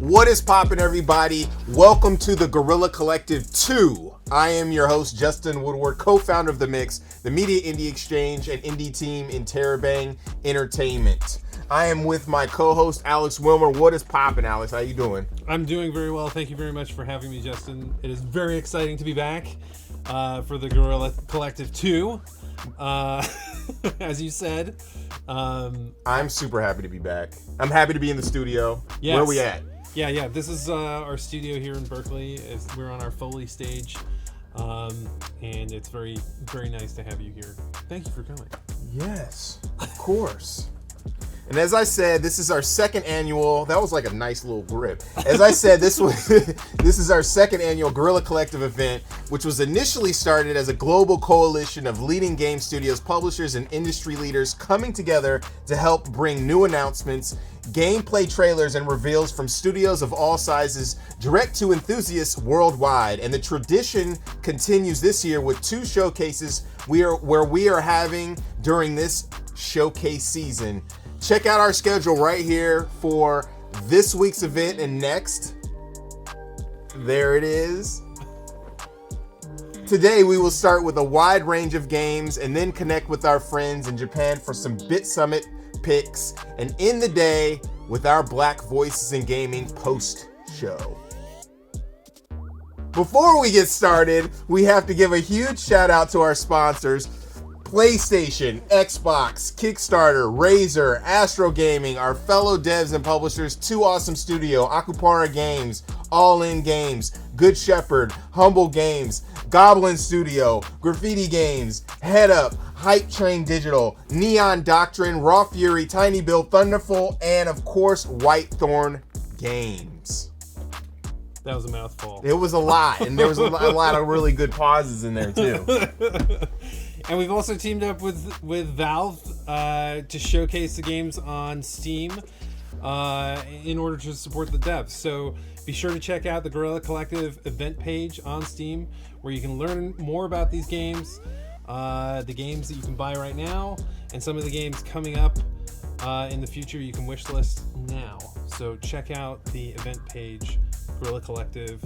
What is poppin', everybody? Welcome to the Guerrilla Collective 2. I am your host, Justin Woodward, co-founder of The Mix, the media indie exchange and indie team in Terabang Entertainment. I am with my co-host, Alex Wilmer. What is poppin', Alex? How you doing? I'm doing very well. Thank you very much for having me, Justin. It is very exciting to be back for the Guerrilla Collective 2. As you said. I'm super happy to be back. I'm happy to be in the studio. Yes. Where are we at? Yeah. This is our studio here in Berkeley. We're on our Foley stage. And it's very, very nice to have you here. Thank you for coming. Yes, of course. And as I said, this is our second annual. That was like a nice little grip. As I said, this is our second annual Guerrilla Collective event, which was initially started as a global coalition of leading game studios, publishers, and industry leaders coming together to help bring new announcements, gameplay trailers, and reveals from studios of all sizes direct to enthusiasts worldwide. And the tradition continues this year with two showcases where we are having during this showcase season. Check out our schedule right here for this week's event and next. There it is. Today we will start with a wide range of games and then connect with our friends in Japan for some BitSummit picks and end the day with our Black Voices in Gaming post-show. Before we get started, we have to give a huge shout out to our sponsors: PlayStation, Xbox, Kickstarter, Razer, Astro Gaming, our fellow devs and publishers, Two Awesome Studio, Akupara Games, All In Games, Good Shepherd, Humble Games, Goblin Studio, Graffiti Games, Head Up, Hype Train Digital, Neon Doctrine, Raw Fury, Tiny Bill, Thunderful, and of course, Whitethorn Games. That was a mouthful. It was a lot, and there was a lot of really good pauses in there too. And we've also teamed up with Valve to showcase the games on Steam in order to support the devs. So be sure to check out the Guerrilla Collective event page on Steam, where you can learn more about these games, the games that you can buy right now, and some of the games coming up in the future you can wishlist now. So check out the event page, Guerrilla Collective,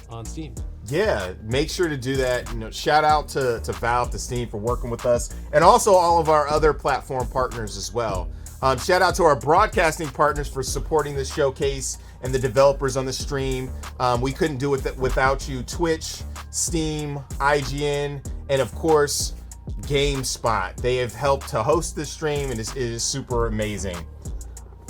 on Steam. Yeah, make sure to do that. Shout out to Valve, to Steam for working with us, and also all of our other platform partners as well. Shout out to our broadcasting partners for supporting this showcase and the developers on the stream. We couldn't do it without you. Twitch, Steam, IGN, and of course, GameSpot. They have helped to host this stream, and it is super amazing.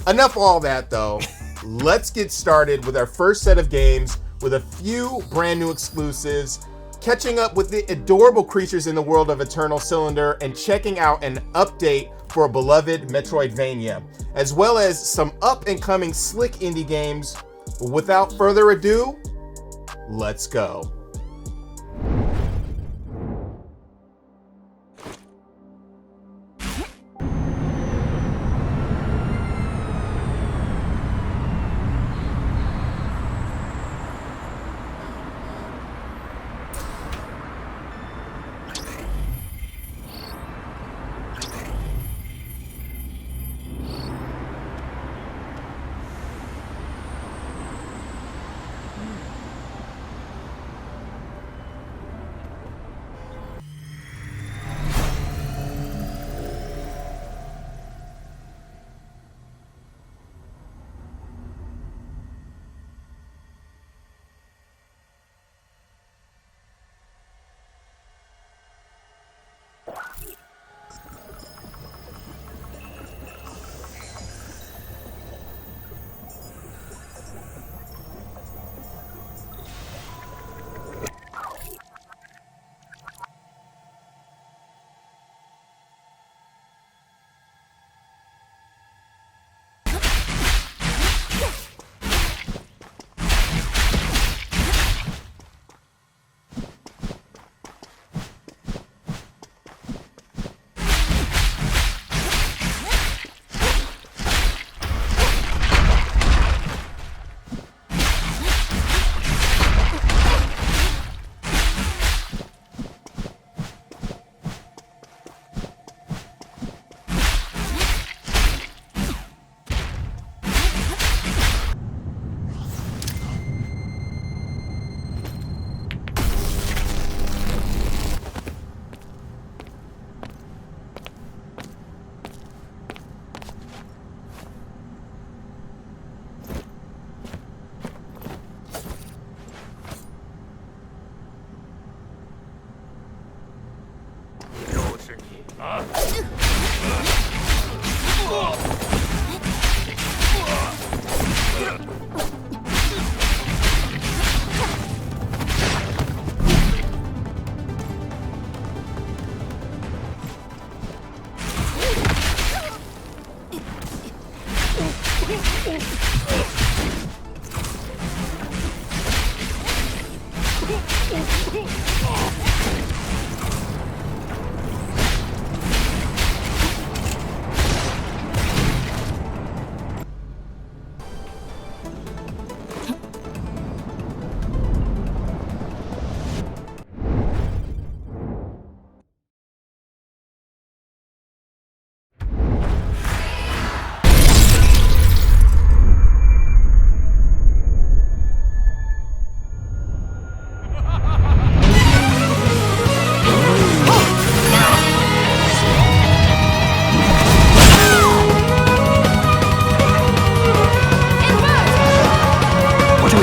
Enough of all that, though. Let's get started with our first set of games, with a few brand new exclusives, catching up with the adorable creatures in the world of Eternal Cylinder, and checking out an update for a beloved Metroidvania, as well as some up-and-coming slick indie games. Without further ado, let's go.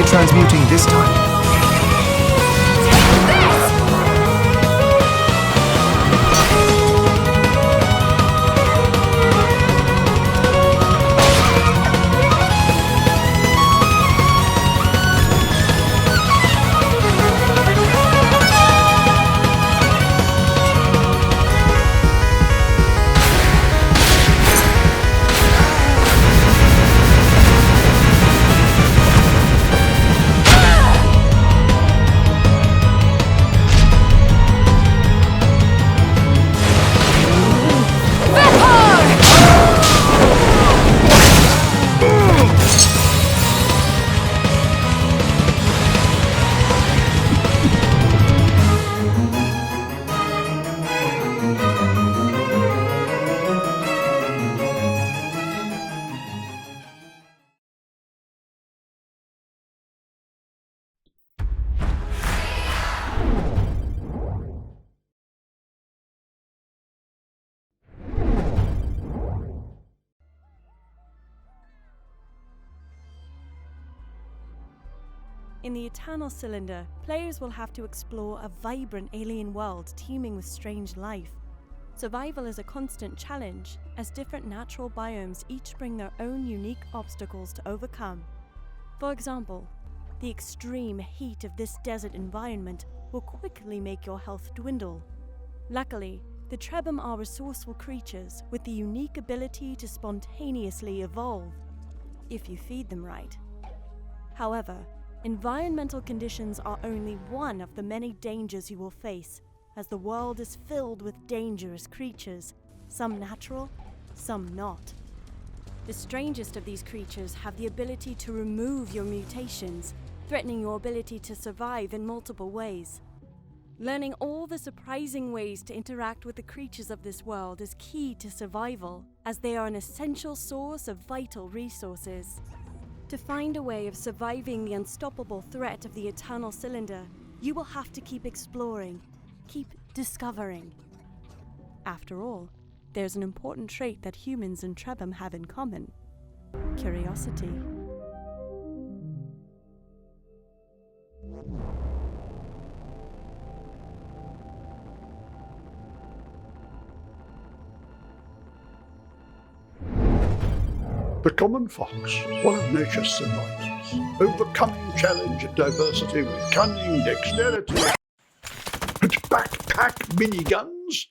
Transmuting this time. In the Eternal Cylinder, players will have to explore a vibrant alien world teeming with strange life. Survival is a constant challenge, as different natural biomes each bring their own unique obstacles to overcome. For example, the extreme heat of this desert environment will quickly make your health dwindle. Luckily, the Trebhum are resourceful creatures with the unique ability to spontaneously evolve, if you feed them right. However, environmental conditions are only one of the many dangers you will face, as the world is filled with dangerous creatures, some natural, some not. The strangest of these creatures have the ability to remove your mutations, threatening your ability to survive in multiple ways. Learning all the surprising ways to interact with the creatures of this world is key to survival, as they are an essential source of vital resources. To find a way of surviving the unstoppable threat of the Eternal Cylinder, you will have to keep exploring, keep discovering. After all, there's an important trait that humans and Trebhum have in common: curiosity. The common fox, one of nature's survivors, overcoming challenge and diversity with cunning, dexterity, and backpack miniguns.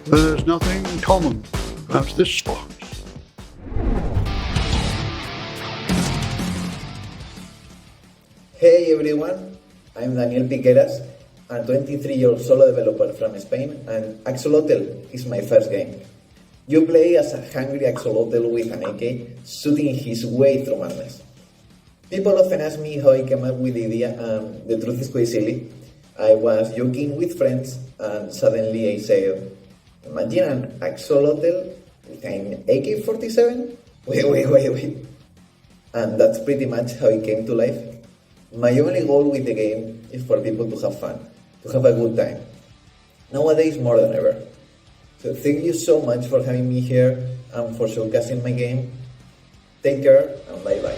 There's nothing common about this fox. Hey everyone, I'm Daniel Piqueras, a 23-year-old solo developer from Spain, and Axolotl is my first game. You play as a hungry axolotl with an AK, shooting his way through madness. People often ask me how I came up with the idea, and the truth is quite silly. I was joking with friends, and suddenly I said, imagine an axolotl with an AK-47? Wait. And that's pretty much how it came to life. My only goal with the game is for people to have fun, to have a good time. Nowadays more than ever. So thank you so much for having me here and for showcasing my game. Take care and bye bye.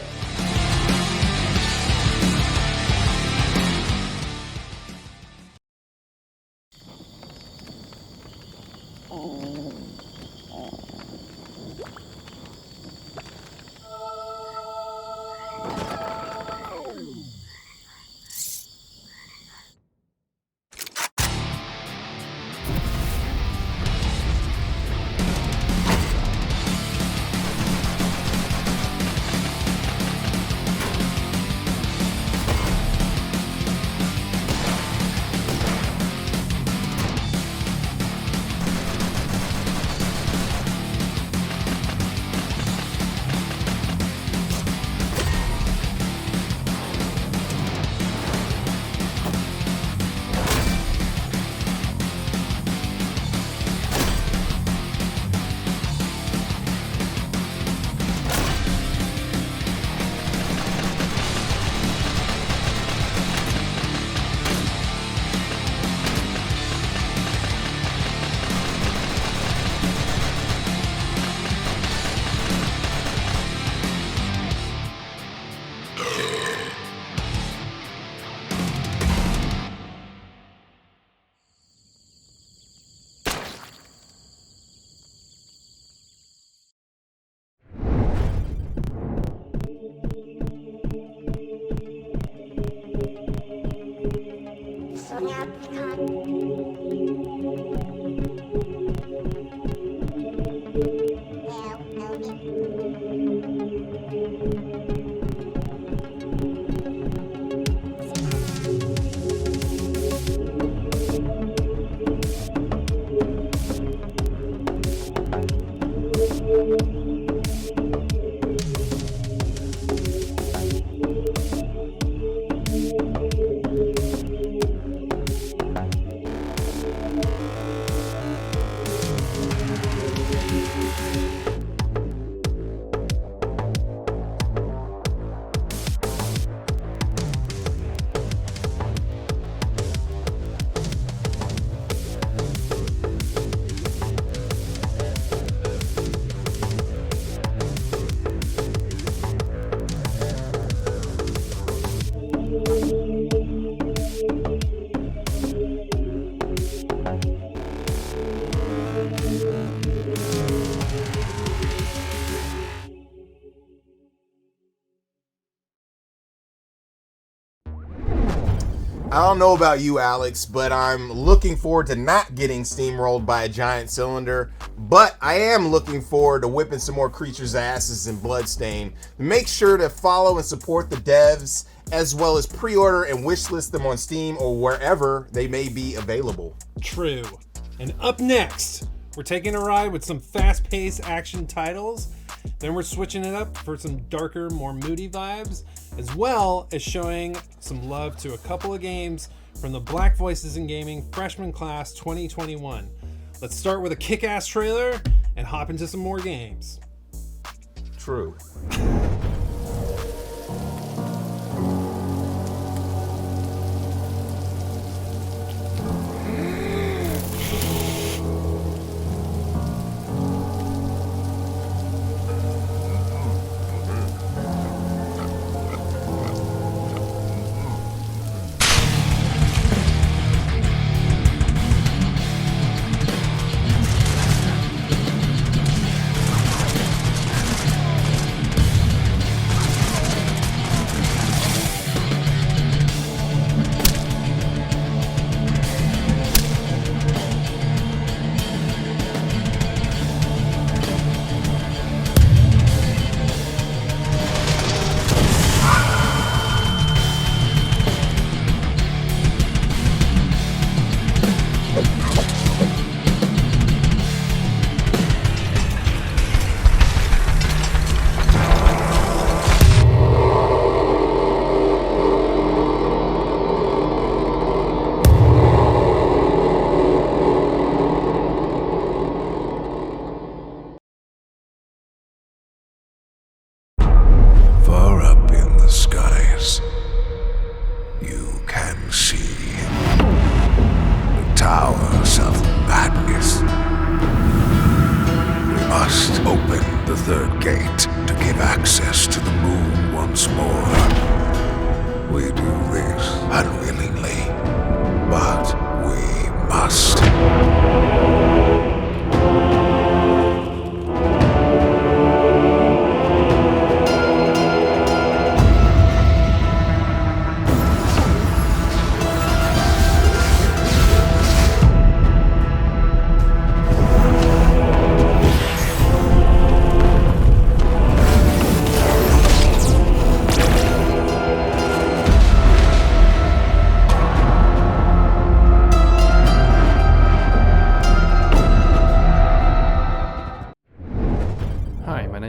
I don't know about you, Alex, but I'm looking forward to not getting steamrolled by a giant cylinder. But I am looking forward to whipping some more creatures' asses in Bloodstain. Make sure to follow and support the devs, as well as pre-order and wishlist them on Steam or wherever they may be available. True. And up next, we're taking a ride with some fast-paced action titles. Then we're switching it up for some darker, more moody vibes, as well as showing some love to a couple of games from the Black Voices in Gaming Freshman Class 2021. Let's start with a kick-ass trailer and hop into some more games. True.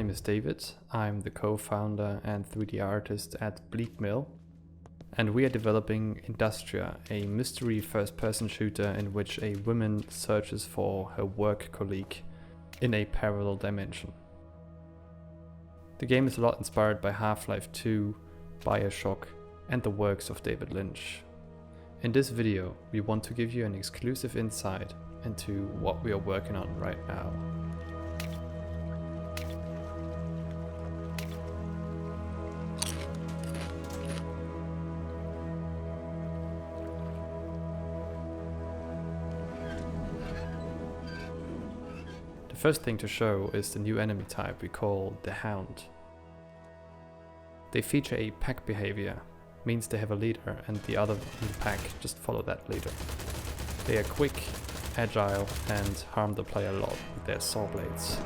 name is David. I'm the co-founder and 3D artist at Bleak Mill, and we are developing Industria, a mystery first-person shooter in which a woman searches for her work colleague in a parallel dimension. The game is a lot inspired by Half-Life 2, BioShock, and the works of David Lynch. In this video, we want to give you an exclusive insight into what we are working on right now. The first thing to show is the new enemy type we call the Hound. They feature a pack behavior, means they have a leader and the other in the pack just follow that leader. They are quick, agile, and harm the player a lot with their saw blades.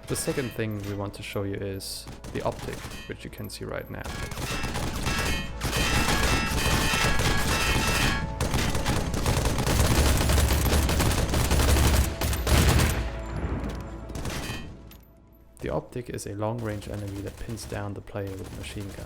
The second thing we want to show you is the optic, which you can see right now. The optic is a long-range enemy that pins down the player with a machine gun.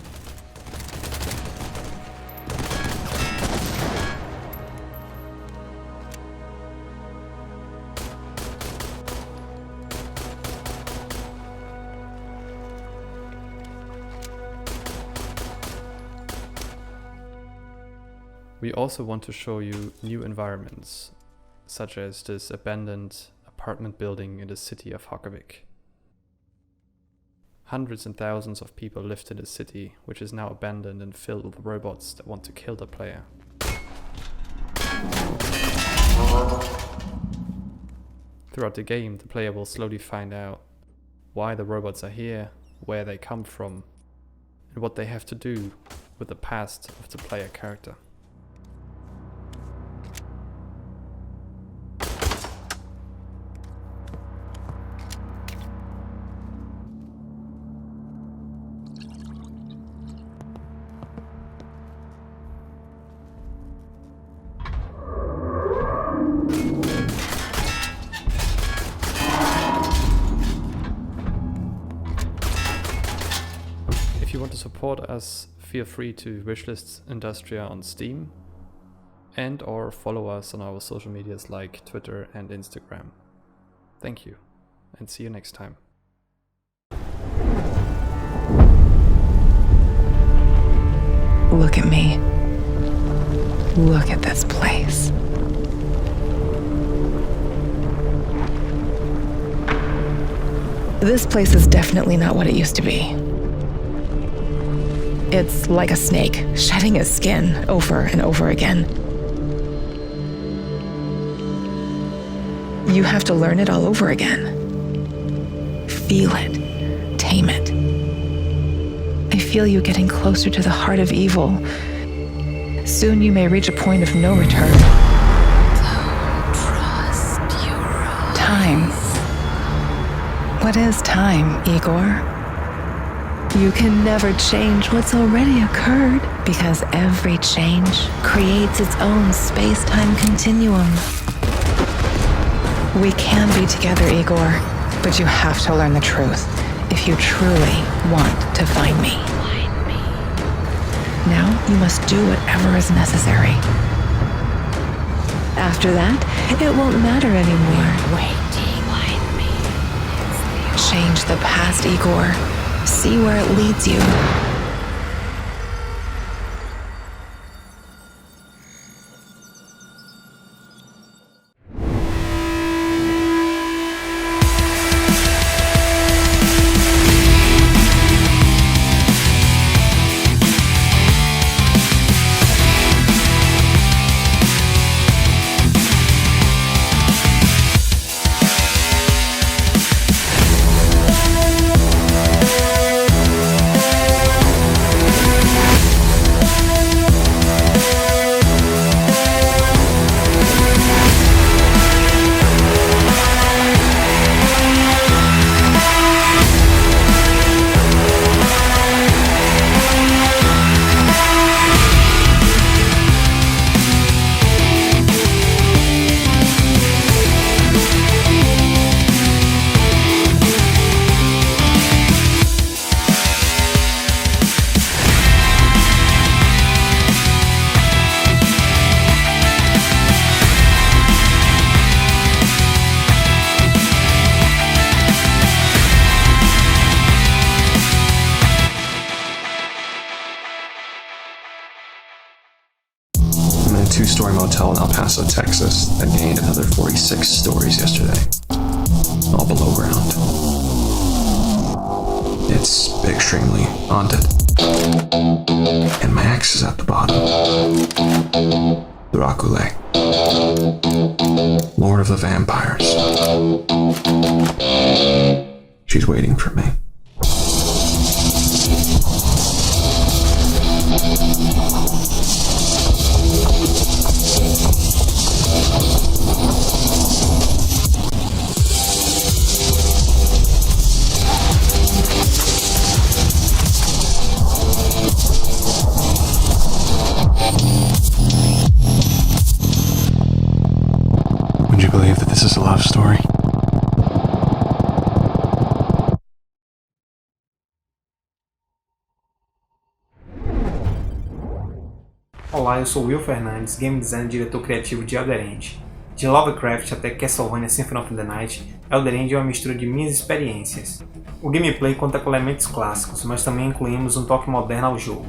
We also want to show you new environments, such as this abandoned apartment building in the city of Hokkavik. Hundreds and thousands of people lived in the city, which is now abandoned and filled with robots that want to kill the player. Throughout the game, the player will slowly find out why the robots are here, where they come from, and what they have to do with the past of the player character. If you want to support us, feel free to wishlist Industria on Steam and or follow us on our social medias like Twitter and Instagram. Thank you, and see you next time. Look at me. Look at this place. This place is definitely not what it used to be. It's like a snake, shedding its skin over and over again. You have to learn it all over again. Feel it. Tame it. I feel you getting closer to the heart of evil. Soon you may reach a point of no return. Don't trust your eyes. Time. What is time, Igor? You can never change what's already occurred, because every change creates its own space-time continuum. We can be together, Igor, but you have to learn the truth if you truly want to find me. Now you must do whatever is necessary. After that, it won't matter anymore. Change the past, Igor. See where it leads you. six-story motel in El Paso, Texas that gained another 46 stories yesterday, all below ground. It's extremely haunted. And my ex is at the bottom. Dracula, Lord of the Vampires. She's waiting for me. Would you believe that this is a love story? Olá, eu sou Will Fernandes, game designer e diretor criativo de Elderend. De Lovecraft até Castlevania Symphony of the Night, Elderend é uma mistura de minhas experiências. O gameplay conta com elementos clássicos, mas também incluímos um toque moderno ao jogo.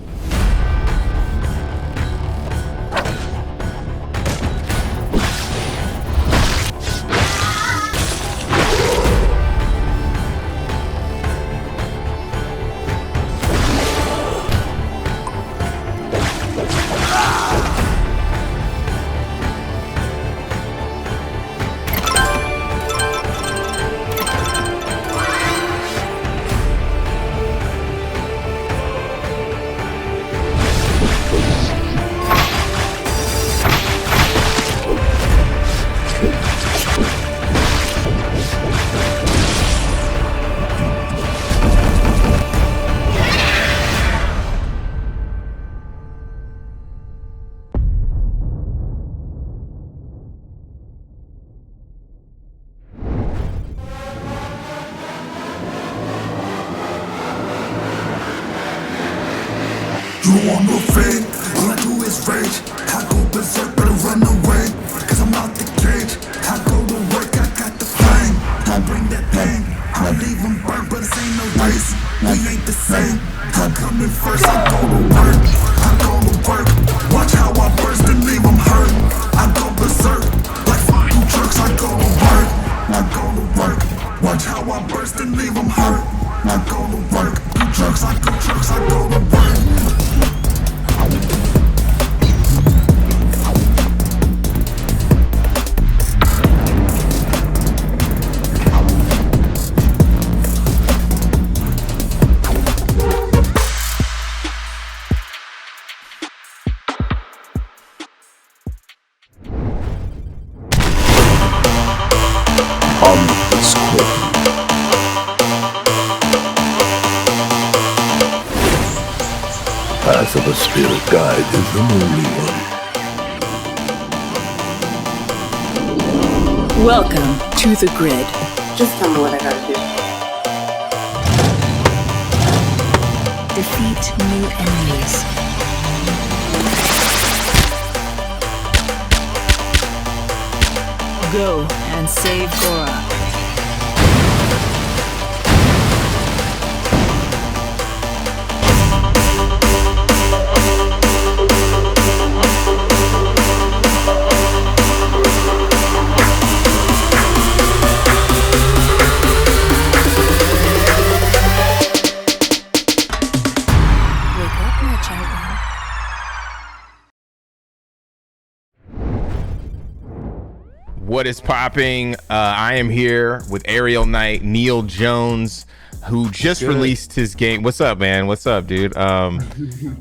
You want no fate, all I do is rage. I go berserk, better run away, cause I'm out the cage. I go to work, I got the flame, I bring that pain. I leave them burnt, but this ain't no race, we ain't the same. I come in first, I go to work, I go to work. Watch how I burst and leave them hurt. I go berserk, like fucking jerks, I go to work, I go to work. Watch how I burst and leave them hurt. I go to work, you jerks, I go to work. Path of a spirit guide is the only one. Welcome to the grid. Just tell me what I gotta do. Defeat new enemies. Go and save Gora. What is popping? I am here with Ariel Knight, Neil Jones, who just released his game. What's up, man? What's up, dude?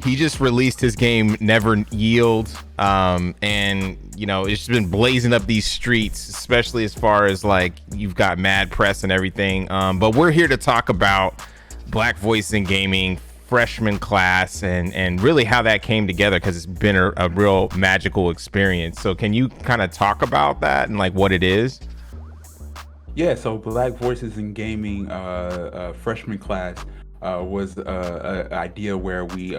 He just released his game Never Yield, and you know it's been blazing up these streets, especially as far as like you've got mad press and everything. But we're here to talk about Black Voice in Gaming freshman class and really how that came together, because it's been a real magical experience. So can you kind of talk about that and like what it is? Yeah, so Black Voices in Gaming freshman class was an idea where we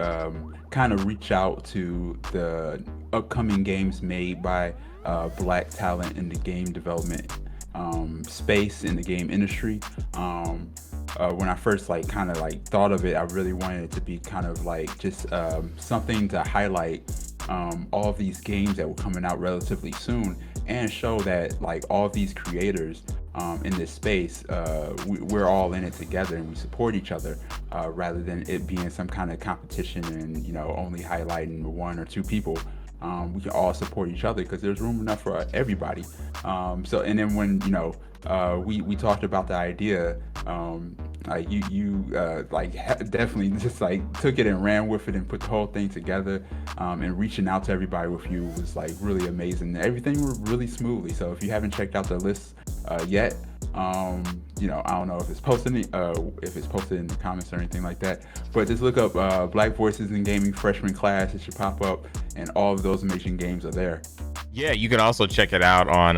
kind of reach out to the upcoming games made by Black talent in the game development space, in the game industry. When I first thought of it, I really wanted it to be kind of like just something to highlight all of these games that were coming out relatively soon, and show that like all of these creators in this space, we're all in it together and we support each other, rather than it being some kind of competition and, you know, only highlighting one or two people. We can all support each other because there's room enough for everybody. So, and then when, you know, we talked about the idea, like you definitely just like took it and ran with it and put the whole thing together, and reaching out to everybody with you was like really amazing. Everything went really smoothly. So if you haven't checked out the list yet, you know, I don't know if it's posted in the comments or anything like that, but just look up Black Voices in Gaming Freshman Class. It should pop up, and all of those amazing games are there. Yeah, you can also check it out on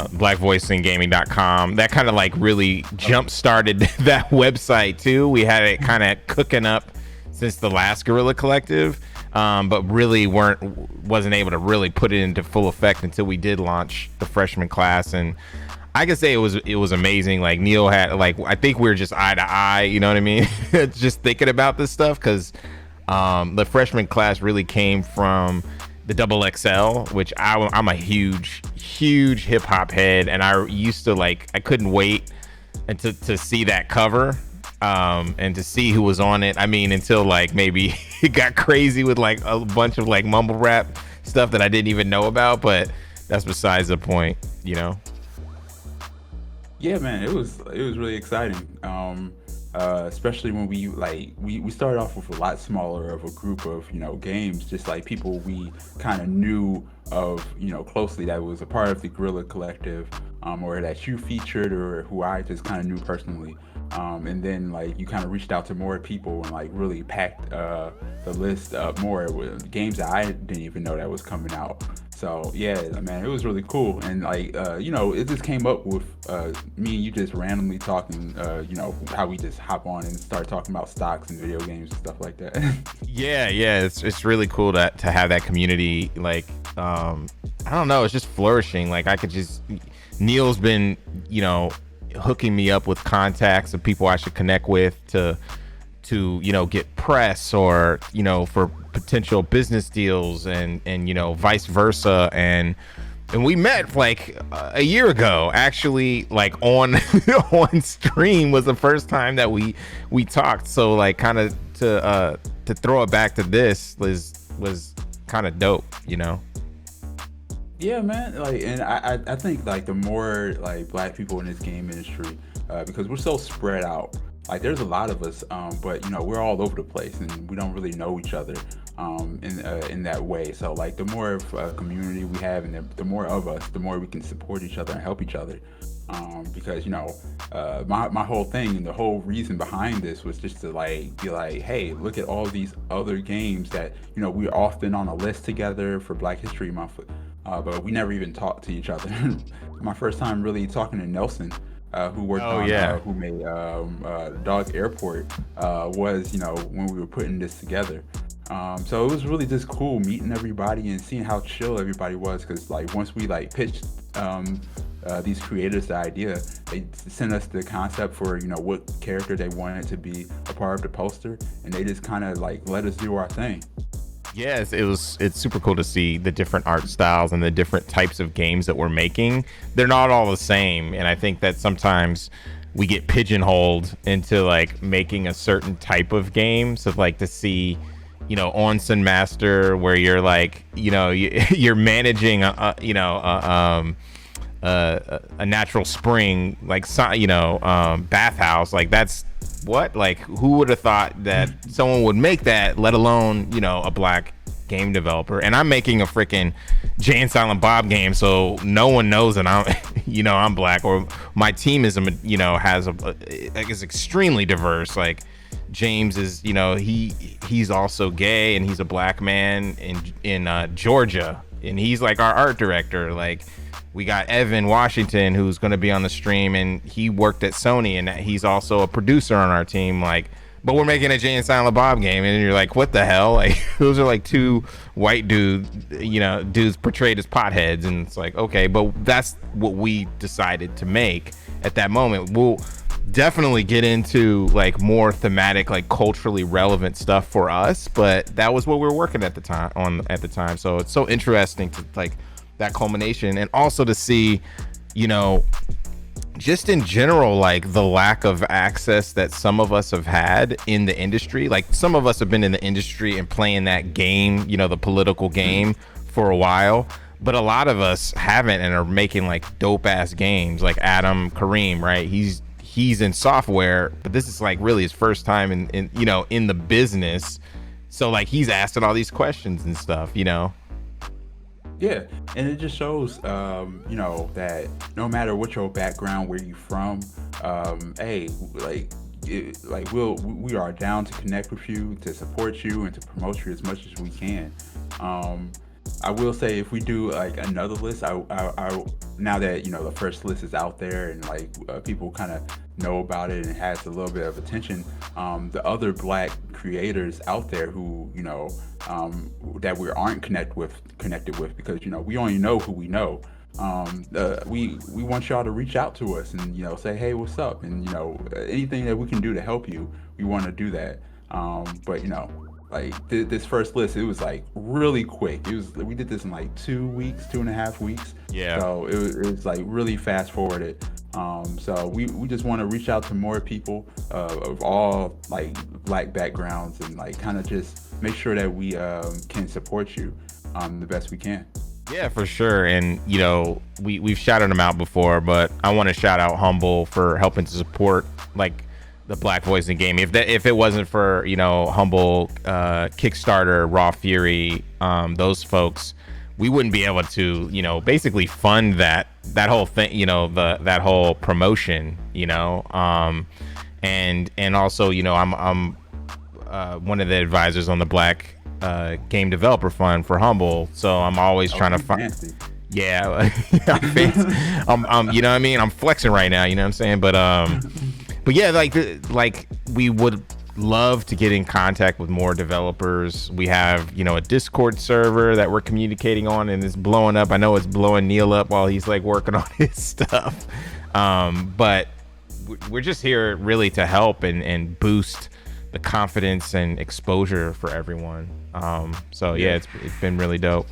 blackvoicesingaming.com. That kind of like really jump started that website too. We had it kind of cooking up since the last Guerrilla Collective, but really wasn't able to really put it into full effect until we did launch the freshman class. And I can say it was amazing. Like Neil had, like, I think we were just eye to eye, you know what I mean? Just thinking about this stuff, because the freshman class really came from the XXL, which I'm a huge hip hop head, and I used to like, I couldn't wait and to see that cover, and to see who was on it. I mean, until like maybe it got crazy with like a bunch of like mumble rap stuff that I didn't even know about, but that's besides the point, you know? Yeah, man, it was really exciting. Especially when we started off with a lot smaller of a group of, you know, games, just like people we kind of knew of, you know, closely, that was a part of the Guerrilla Collective, or that you featured, or who I just kind of knew personally. And then like you kind of reached out to more people and like really packed the list up more with games that I didn't even know that was coming out. So yeah, man, it was really cool. And like, you know, it just came up with me and you just randomly talking, you know, how we just hop on and start talking about stocks and video games and stuff like that. Yeah, it's really cool to have that community. Like, I don't know, it's just flourishing. Like Neil's been, you know, hooking me up with contacts of people I should connect with to you know, get press, or, you know, for potential business deals, and you know, vice versa. And we met like a year ago, actually, like on on stream was the first time that we talked. So like kind of to throw it back to this was kind of dope, you know? Yeah, man. Like, and I think like the more like Black people in this game industry, because we're so spread out. Like there's a lot of us, but you know, we're all over the place and we don't really know each other in that way. So like the more of a community we have, and the more of us, the more we can support each other and help each other. Because, you know, my whole thing and the whole reason behind this was just to like be like, hey, look at all these other games that, you know, we're often on a list together for Black History Month, but we never even talked to each other. My first time really talking to Nelson, who worked who made Dog Airport, was, you know, when we were putting this together. So it was really just cool meeting everybody and seeing how chill everybody was, because like once we like pitched these creators the idea, they sent us the concept for, you know, what character they wanted to be a part of the poster, and they just kind of like let us do our thing. Yes, it's super cool to see the different art styles and the different types of games that we're making. They're not all the same, and I think that sometimes we get pigeonholed into like making a certain type of game. So like to see, you know, Onsen Master, where you're like, you know, you're managing a natural spring, like, you know, bathhouse, like that's what, like who would have thought that someone would make that, let alone, you know, a Black game developer. And I'm making a freaking Jay and Silent Bob game, so no one knows that I'm you know, I'm Black, or my team is, you know, is extremely diverse. Like James is, you know, he's also gay, and he's a Black man in Georgia, and he's like our art director. Like we got Evan Washington, who's going to be on the stream, and he worked at Sony, and he's also a producer on our team. Like, but we're making a Jay and Silent Bob game, and you're like, what the hell? Like, those are like two white dudes portrayed as potheads, and it's like, okay, but that's what we decided to make at that moment. definitely get into like more thematic, like culturally relevant stuff for us, but that was what we were working at the time. So it's so interesting to like that culmination, and also to see, you know, just in general, like the lack of access that some of us have had in the industry. Like some of us have been in the industry and playing that game, you know, the political game for a while, but a lot of us haven't and are making like dope ass games, like Adam Kareem, right? He's in software, but this is like really his first time in you know, in the business. So like he's asking all these questions and stuff, you know? Yeah, and it just shows, you know, that no matter what your background, where you from, hey, we are down to connect with you, to support you, and to promote you as much as we can. I will say, if we do like another list, I now that, you know, the first list is out there and like people kind of know about it and it has a little bit of attention, the other Black creators out there who, you know, that we aren't connected with, because, you know, we only know who we know. We want y'all to reach out to us and, you know, say, hey, what's up? And, you know, anything that we can do to help you, we want to do that. But, you know, like this first list, it was like really quick. We did this in like 2.5 weeks. Yeah. So it was like really fast forwarded. So we just want to reach out to more people of all like Black backgrounds, and like kind of just make sure that we can support you the best we can. Yeah, for sure. And, you know, we've shouted them out before, but I want to shout out Humble for helping to support like the Black voice in gaming. If it wasn't for, you know, Humble, Kickstarter, Raw Fury, those folks, we wouldn't be able to, you know, basically fund that whole thing, you know, that whole promotion, you know. And also, you know, I'm one of the advisors on the Black Game Developer Fund for Humble, so I'm always trying to find. Yeah, I'm you know what I mean? I'm flexing right now, you know what I'm saying? But yeah, like we would love to get in contact with more developers. We have, you know, a Discord server that we're communicating on, and it's blowing up. I know it's blowing Neil up while he's like working on his stuff. But we're just here really to help and boost the confidence and exposure for everyone. So yeah, it's been really dope.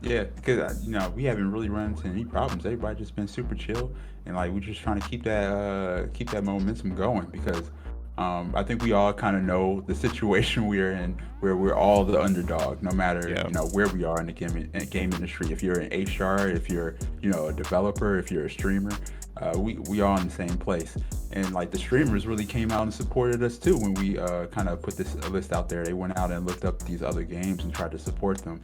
Yeah, because you know, we haven't really run into any problems. Everybody just been super chill, and like we're just trying to keep that momentum going, because I think we all kind of know the situation we're in, where we're all the underdog, no matter you know where we are in the game industry. If you're an HR, if you're, you know, a developer, if you're a streamer, we all in the same place. And like the streamers really came out and supported us too when we kind of put this list out there. They went out and looked up these other games and tried to support them.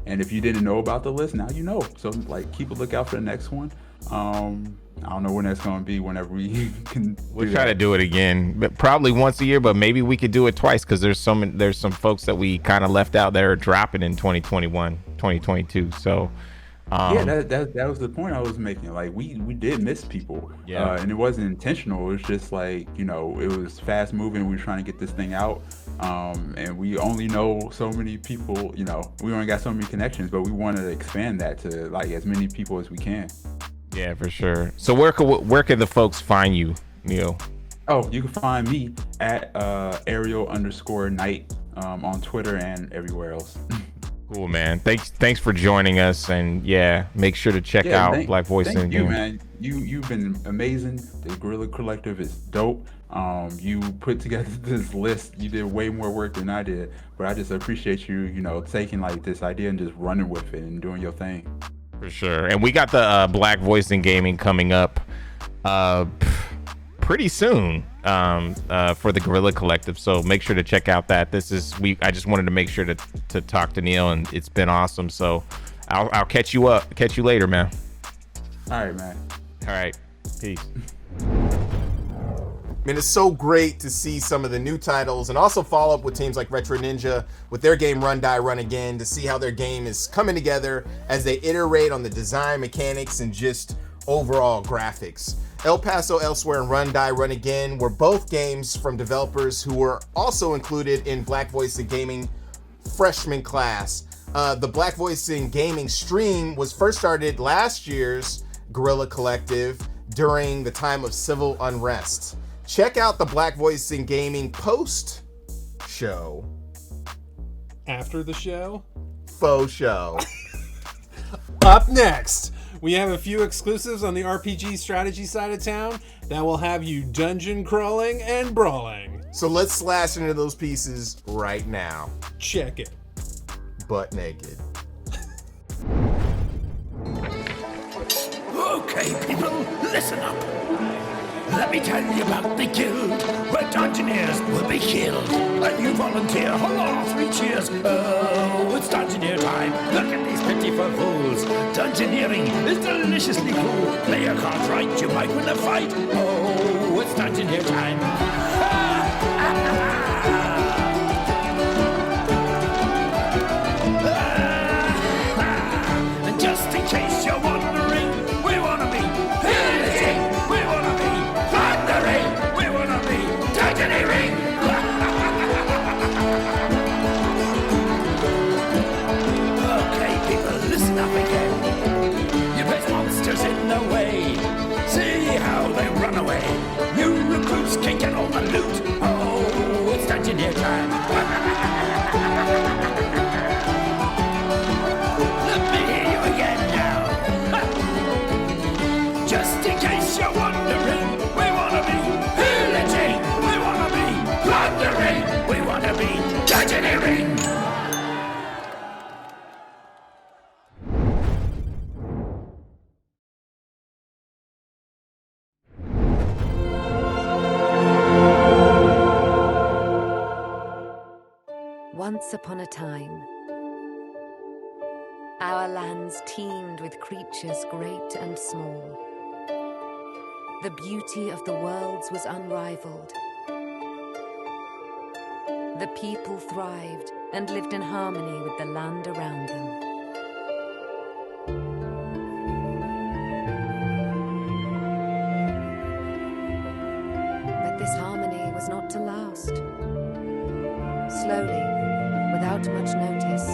And if you didn't know about the list, now you know. So like keep a lookout for the next one. I don't know when that's going to be, whenever we can. We'll try to do it again, but probably once a year, but maybe we could do it twice, because there's some folks that we kind of left out that are dropping in 2021, 2022. So yeah, that was the point I was making. Like we did miss people, and it wasn't intentional. It was just like, you know, it was fast moving. We were trying to get this thing out, and we only know so many people. You know, we only got so many connections, but we wanted to expand that to like as many people as we can. Yeah, for sure. So where can the folks find you, Neil? Oh, you can find me at Ariel_Knight on Twitter and everywhere else. Cool, man. Thanks for joining us, and yeah, make sure to check out Black Voice in Gaming. Gaming. Man. You've been amazing. The Guerrilla Collective is dope. You put together this list. You did way more work than I did, but I just appreciate you, you know, taking like this idea and just running with it and doing your thing. For sure. And we got the Black Voice in Gaming coming up pretty soon for the Guerrilla Collective, so make sure to check out that. I just wanted to make sure to talk to Neil, and it's been awesome. So I'll catch you later, man. All right, man. All right, peace. I mean, it's so great to see some of the new titles, and also follow up with teams like Retro Ninja with their game Run Die Run Again, to see how their game is coming together as they iterate on the design, mechanics, and just overall graphics. El Paso Elsewhere and Run Die Run Again were both games from developers who were also included in Black Voice in Gaming freshman class. The Black Voice in Gaming stream was first started last year's Guerrilla Collective during the time of civil unrest. Check out the Black Voice in Gaming post show. After the show? Faux show. Up next, we have a few exclusives on the RPG strategy side of town that will have you dungeon crawling and brawling. So let's slash into those pieces right now. Check it. Butt naked. Okay, people, listen up. Let me tell you about the guild where dungeoneers will be killed. A new volunteer, hurrah, 3 cheers. Oh, it's dungeoneer time. Look at these pitiful fools. Dungeoneering is deliciously cool. Play your cards right, you might win a fight. Oh, it's dungeoneer time. And just in case you're wondering, we wanna be pillaging, we wanna be plundering, we wanna be dungeoneering. Okay, people, listen up again. You place monsters in the way. See how they run away. New recruits can get all the loot. Oh, it's dungeoneer time. Let me hear you again now. Just in case you're wondering, we wanna be pillaging, we wanna be plundering, we wanna be dungeoneering. Once upon a time, our lands teemed with creatures great and small. The beauty of the worlds was unrivaled. The people thrived and lived in harmony with the land around them. But this harmony was not to last. Slowly, without much notice,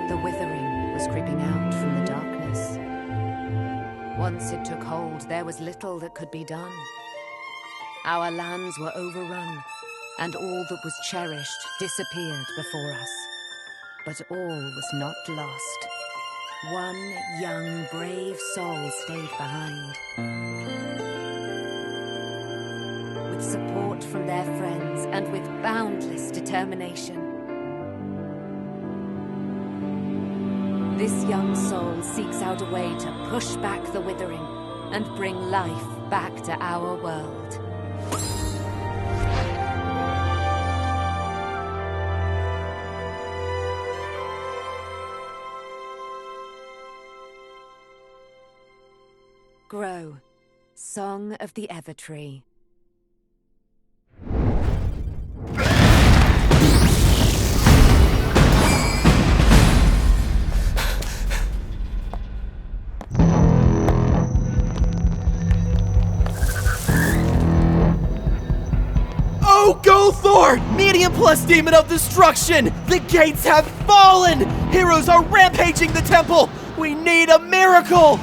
the withering was creeping out from the darkness. Once it took hold, there was little that could be done. Our lands were overrun, and all that was cherished disappeared before us. But all was not lost. One young, brave soul stayed behind. With support from their friends and with boundless determination, this young soul seeks out a way to push back the withering and bring life back to our world. Grow, Song of the Evertree. Oh, Gothor! Medium plus demon of destruction! The gates have fallen! Heroes are rampaging the temple! We need a miracle!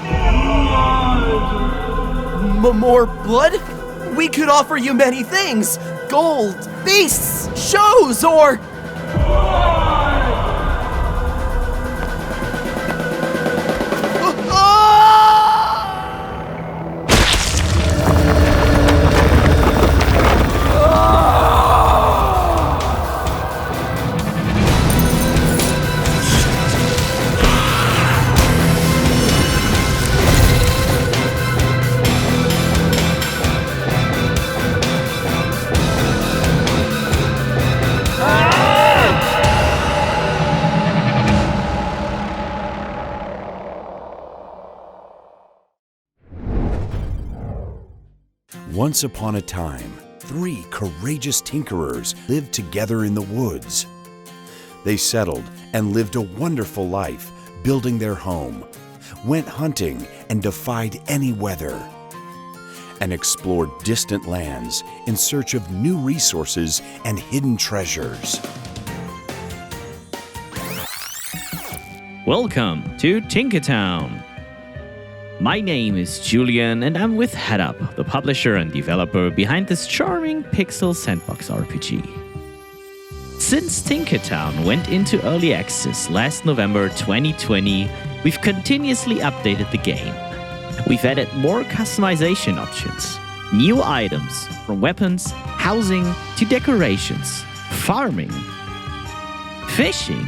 More blood? We could offer you many things! Gold, beasts, shows, or... Once upon a time, 3 courageous tinkerers lived together in the woods. They settled and lived a wonderful life, building their home, went hunting and defied any weather, and explored distant lands in search of new resources and hidden treasures. Welcome to Tinkertown. My name is Julian, and I'm with HeadUp, the publisher and developer behind this charming pixel sandbox RPG. Since Tinkertown went into early access last November 2020, we've continuously updated the game. We've added more customization options, new items from weapons, housing to decorations, farming, fishing,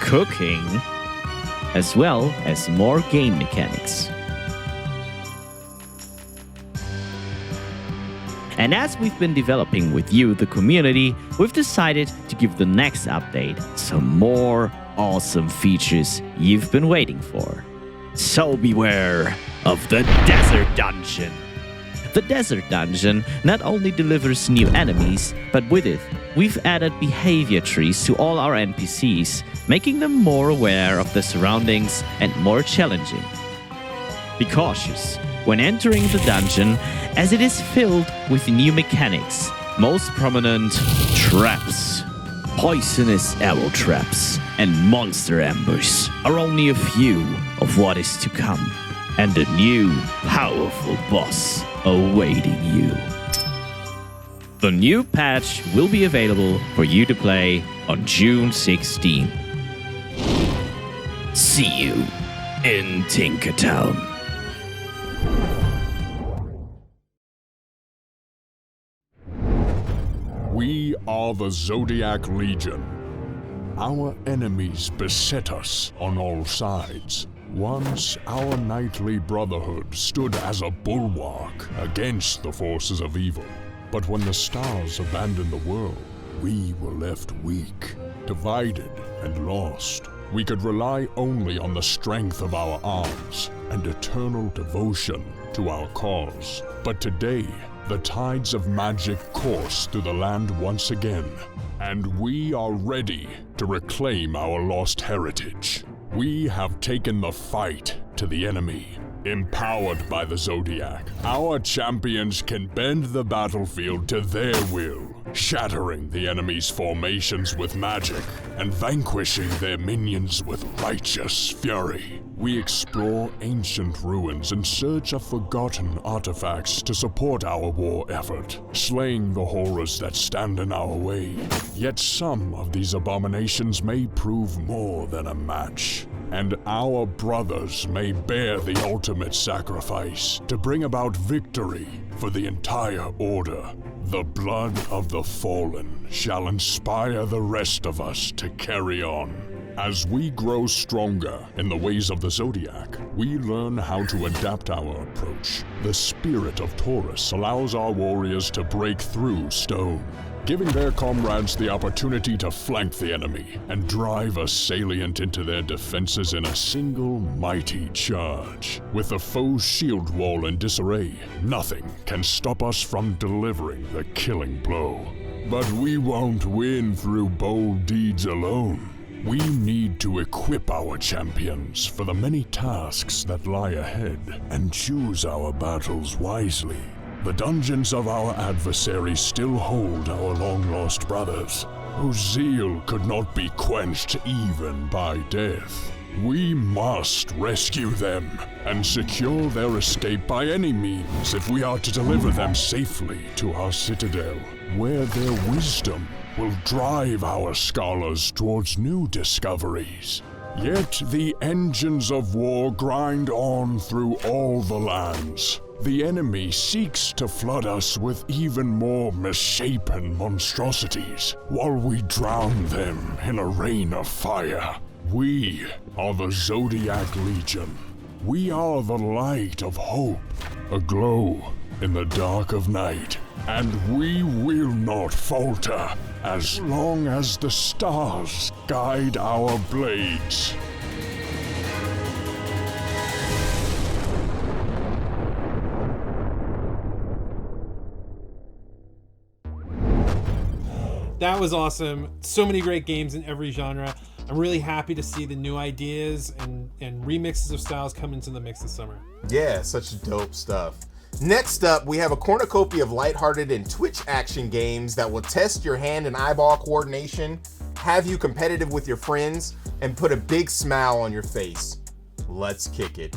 cooking, as well as more game mechanics. And as we've been developing with you, the community, we've decided to give the next update some more awesome features you've been waiting for. So beware of the Desert Dungeon. The Desert Dungeon not only delivers new enemies, but with it, we've added behavior trees to all our NPCs, making them more aware of their surroundings and more challenging. Be cautious when entering the dungeon, as it is filled with new mechanics, most prominent traps. Poisonous arrow traps and monster ambush are only a few of what is to come, and a new powerful boss awaiting you. The new patch will be available for you to play on June 16. See you in Tinkertown. We are the Zodiac Legion. Our enemies beset us on all sides. Once, our knightly brotherhood stood as a bulwark against the forces of evil. But when the stars abandoned the world, we were left weak, divided, and lost. We could rely only on the strength of our arms and eternal devotion to our cause. But today, the tides of magic course through the land once again, and we are ready to reclaim our lost heritage. We have taken the fight to the enemy. Empowered by the Zodiac, our champions can bend the battlefield to their will, shattering the enemy's formations with magic and vanquishing their minions with righteous fury. We explore ancient ruins in search of forgotten artifacts to support our war effort, slaying the horrors that stand in our way. Yet some of these abominations may prove more than a match, and our brothers may bear the ultimate sacrifice to bring about victory for the entire Order. The blood of the fallen shall inspire the rest of us to carry on. As we grow stronger in the ways of the Zodiac, we learn how to adapt our approach. The spirit of Taurus allows our warriors to break through stone, giving their comrades the opportunity to flank the enemy and drive a salient into their defenses in a single mighty charge. With the foe's shield wall in disarray, nothing can stop us from delivering the killing blow. But we won't win through bold deeds alone. We need to equip our champions for the many tasks that lie ahead and choose our battles wisely. The dungeons of our adversaries still hold our long-lost brothers, whose zeal could not be quenched even by death. We must rescue them and secure their escape by any means if we are to deliver them safely to our citadel, where their wisdom will drive our scholars towards new discoveries. Yet the engines of war grind on through all the lands. The enemy seeks to flood us with even more misshapen monstrosities, while we drown them in a rain of fire. We are the Zodiac Legion. We are the light of hope, aglow in the dark of night. And we will not falter as long as the stars guide our blades. That was awesome. So many great games in every genre. I'm really happy to see the new ideas and remixes of styles come into the mix this summer. Yeah, such dope stuff. Next up, we have a cornucopia of lighthearted and Twitch action games that will test your hand and eyeball coordination, have you competitive with your friends, and put a big smile on your face. Let's kick it.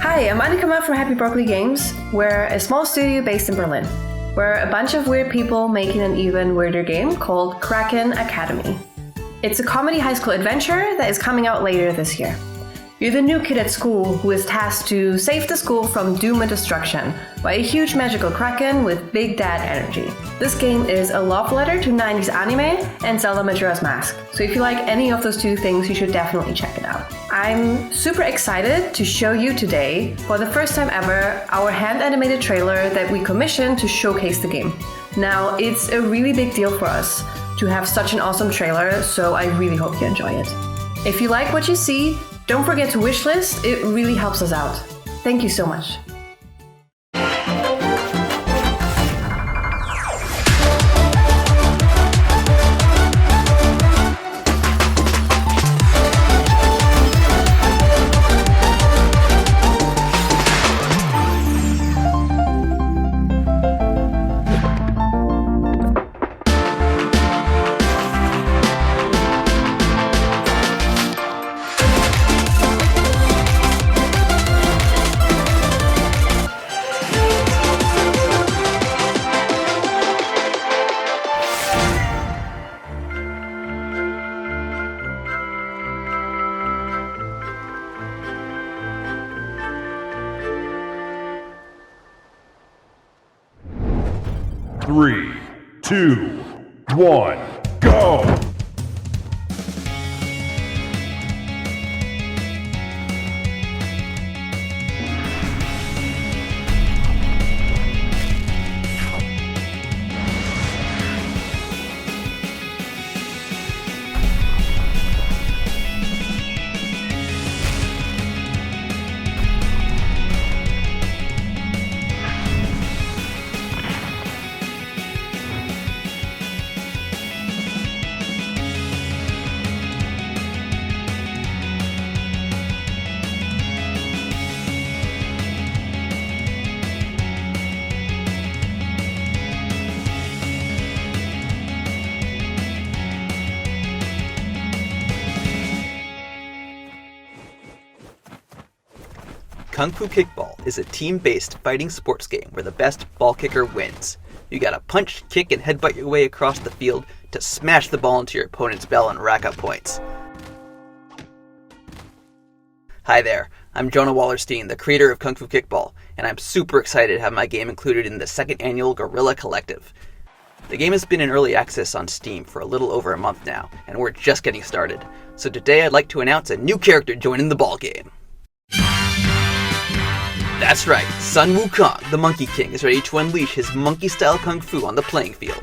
Hi, I'm Annika from Happy Broccoli Games. We're a small studio based in Berlin. We're a bunch of weird people making an even weirder game called Kraken Academy. It's a comedy high school adventure that is coming out later this year. You're the new kid at school who is tasked to save the school from doom and destruction by a huge magical kraken with big dad energy. This game is a love letter to 90s anime and Zelda Majora's Mask, so if you like any of those two things, you should definitely check it out. I'm super excited to show you today, for the first time ever, our hand-animated trailer that we commissioned to showcase the game. Now, it's a really big deal for us to have such an awesome trailer, so I really hope you enjoy it. If you like what you see, don't forget to wishlist, it really helps us out. Thank you so much. Three, two, one, go! Kung Fu Kickball is a team-based fighting sports game where the best ball kicker wins. You gotta punch, kick, and headbutt your way across the field to smash the ball into your opponent's bell and rack up points. Hi there, I'm Jonah Wallerstein, the creator of Kung Fu Kickball, and I'm super excited to have my game included in the second annual Guerrilla Collective. The game has been in early access on Steam for a little over a month now, and we're just getting started. So today I'd like to announce a new character joining the ballgame. That's right, Sun Wukong, the Monkey King, is ready to unleash his monkey-style kung fu on the playing field.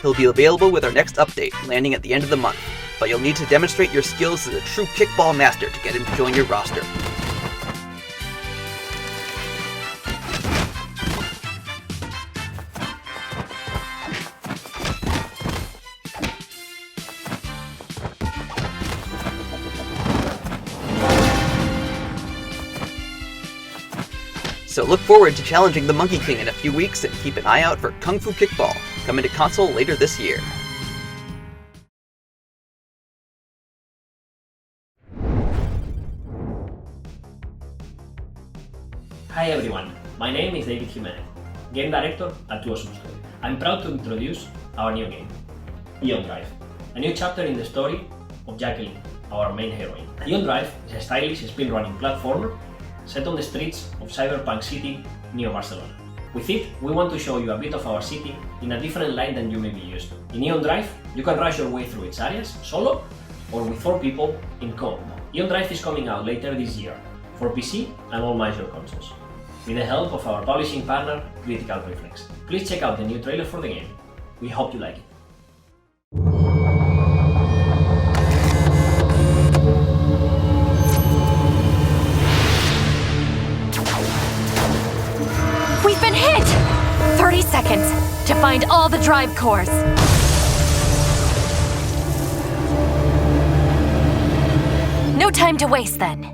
He'll be available with our next update, landing at the end of the month, but you'll need to demonstrate your skills as a true kickball master to get him to join your roster. So look forward to challenging the Monkey King in a few weeks and keep an eye out for Kung Fu Kickball, coming to console later this year. Hi everyone, my name is David Jimenez, Game Director at Two Awesome Story. I'm proud to introduce our new game, Eon Drive, a new chapter in the story of Jacqueline, our main heroine. Eon Drive is a stylish speedrunning platformer set on the streets of Cyberpunk City near Barcelona. With it, we want to show you a bit of our city in a different light than you may be used to. In Eon Drive, you can rush your way through its areas solo or with 4 people in co-op. Eon Drive is coming out later this year for PC and all major consoles, with the help of our publishing partner, Critical Reflex. Please check out the new trailer for the game. We hope you like it. We've been hit! 30 seconds to find all the drive cores. No time to waste then.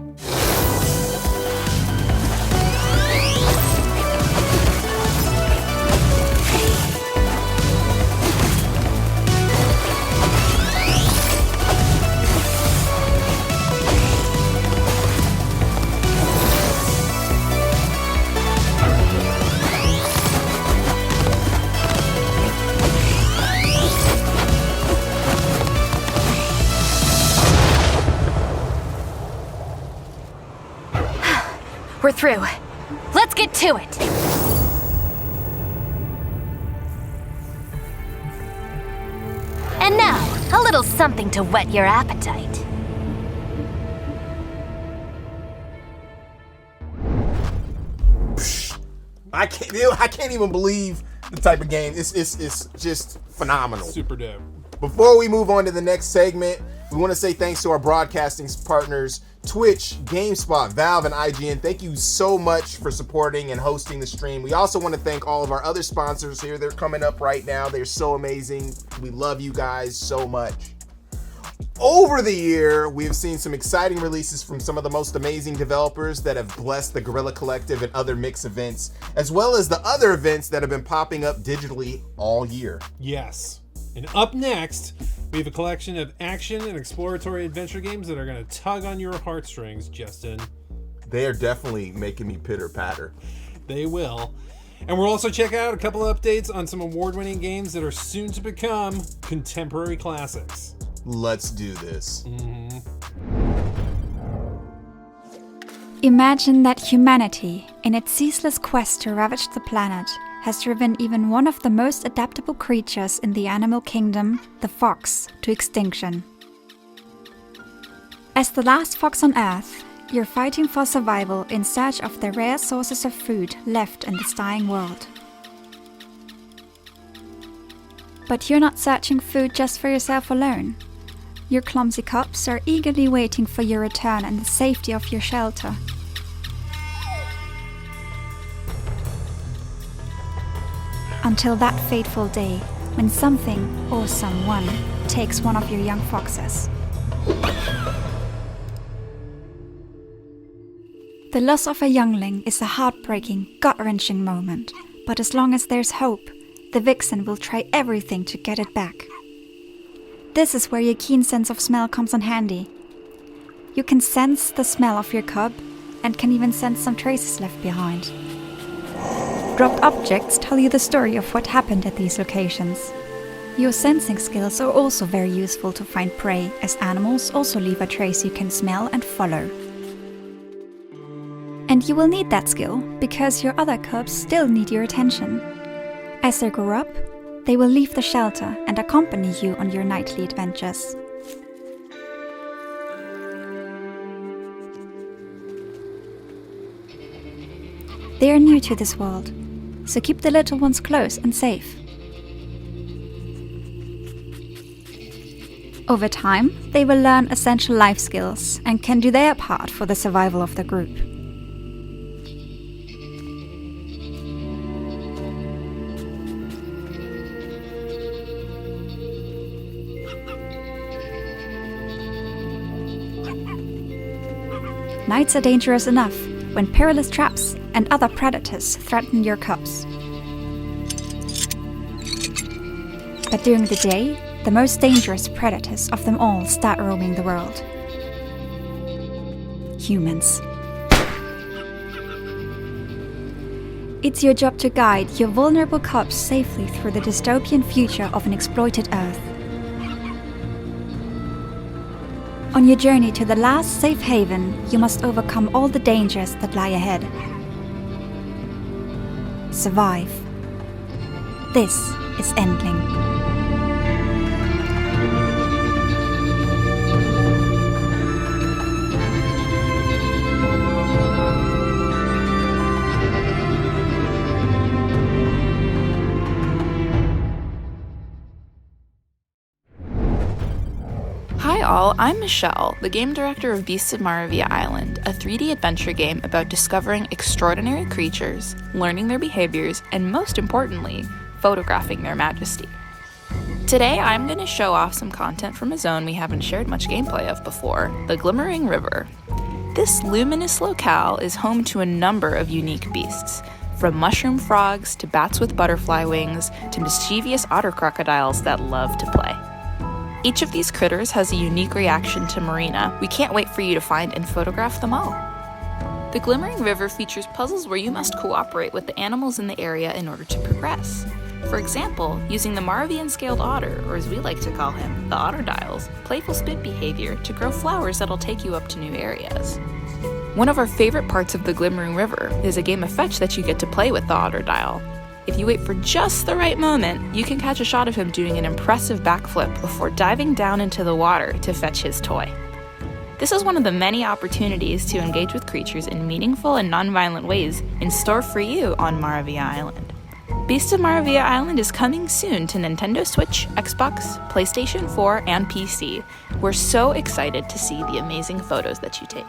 through. Let's get to it. And now, a little something to whet your appetite. I can't even believe the type of game. It's just phenomenal. Super dope. Before we move on to the next segment, we want to say thanks to our broadcasting partners, Twitch, GameSpot, Valve, and IGN. Thank you so much for supporting and hosting the stream. We also want to thank all of our other sponsors here. They're coming up right now. They're so amazing. We love you guys so much. Over the year, we have seen some exciting releases from some of the most amazing developers that have blessed the Guerrilla Collective and other mix events, as well as the other events that have been popping up digitally all year. Yes. And up next, we have a collection of action and exploratory adventure games that are going to tug on your heartstrings, Justin. They are definitely making me pitter-patter. They will. And we'll also check out a couple of updates on some award-winning games that are soon to become contemporary classics. Let's do this. Imagine that humanity, in its ceaseless quest to ravage the planet, has driven even one of the most adaptable creatures in the animal kingdom, the fox, to extinction. As the last fox on Earth, you're fighting for survival in search of the rare sources of food left in this dying world. But you're not searching food just for yourself alone. Your clumsy cubs are eagerly waiting for your return and the safety of your shelter. Until that fateful day, when something or someone takes one of your young foxes. The loss of a youngling is a heartbreaking, gut-wrenching moment, but as long as there's hope, the vixen will try everything to get it back. This is where your keen sense of smell comes in handy. You can sense the smell of your cub and can even sense some traces left behind. Dropped objects tell you the story of what happened at these locations. Your sensing skills are also very useful to find prey, as animals also leave a trace you can smell and follow. And you will need that skill, because your other cubs still need your attention. As they grow up, they will leave the shelter and accompany you on your nightly adventures. They are new to this world, so keep the little ones close and safe. Over time, they will learn essential life skills and can do their part for the survival of the group. Nights are dangerous enough when perilous traps and other predators threaten your cubs. But during the day, the most dangerous predators of them all start roaming the world. Humans. It's your job to guide your vulnerable cubs safely through the dystopian future of an exploited Earth. On your journey to the last safe haven, you must overcome all the dangers that lie ahead. Survive. This is Endling. Hi all, I'm Michelle, the game director of Beasts of Maravia Island, a 3D adventure game about discovering extraordinary creatures, learning their behaviors, and most importantly, photographing their majesty. Today I'm going to show off some content from a zone we haven't shared much gameplay of before, the Glimmering River. This luminous locale is home to a number of unique beasts, from mushroom frogs to bats with butterfly wings to mischievous otter crocodiles that love to play. Each of these critters has a unique reaction to Marina. We can't wait for you to find and photograph them all. The Glimmering River features puzzles where you must cooperate with the animals in the area in order to progress. For example, using the Maravian scaled otter, or as we like to call him, the Otterdile's playful spit behavior to grow flowers that'll take you up to new areas. One of our favorite parts of the Glimmering River is a game of fetch that you get to play with the otter dial. If you wait for just the right moment, you can catch a shot of him doing an impressive backflip before diving down into the water to fetch his toy. This is one of the many opportunities to engage with creatures in meaningful and non-violent ways in store for you on Maravilla Island. Beasts of Maravilla Island is coming soon to Nintendo Switch, Xbox, PlayStation 4, and PC. We're so excited to see the amazing photos that you take.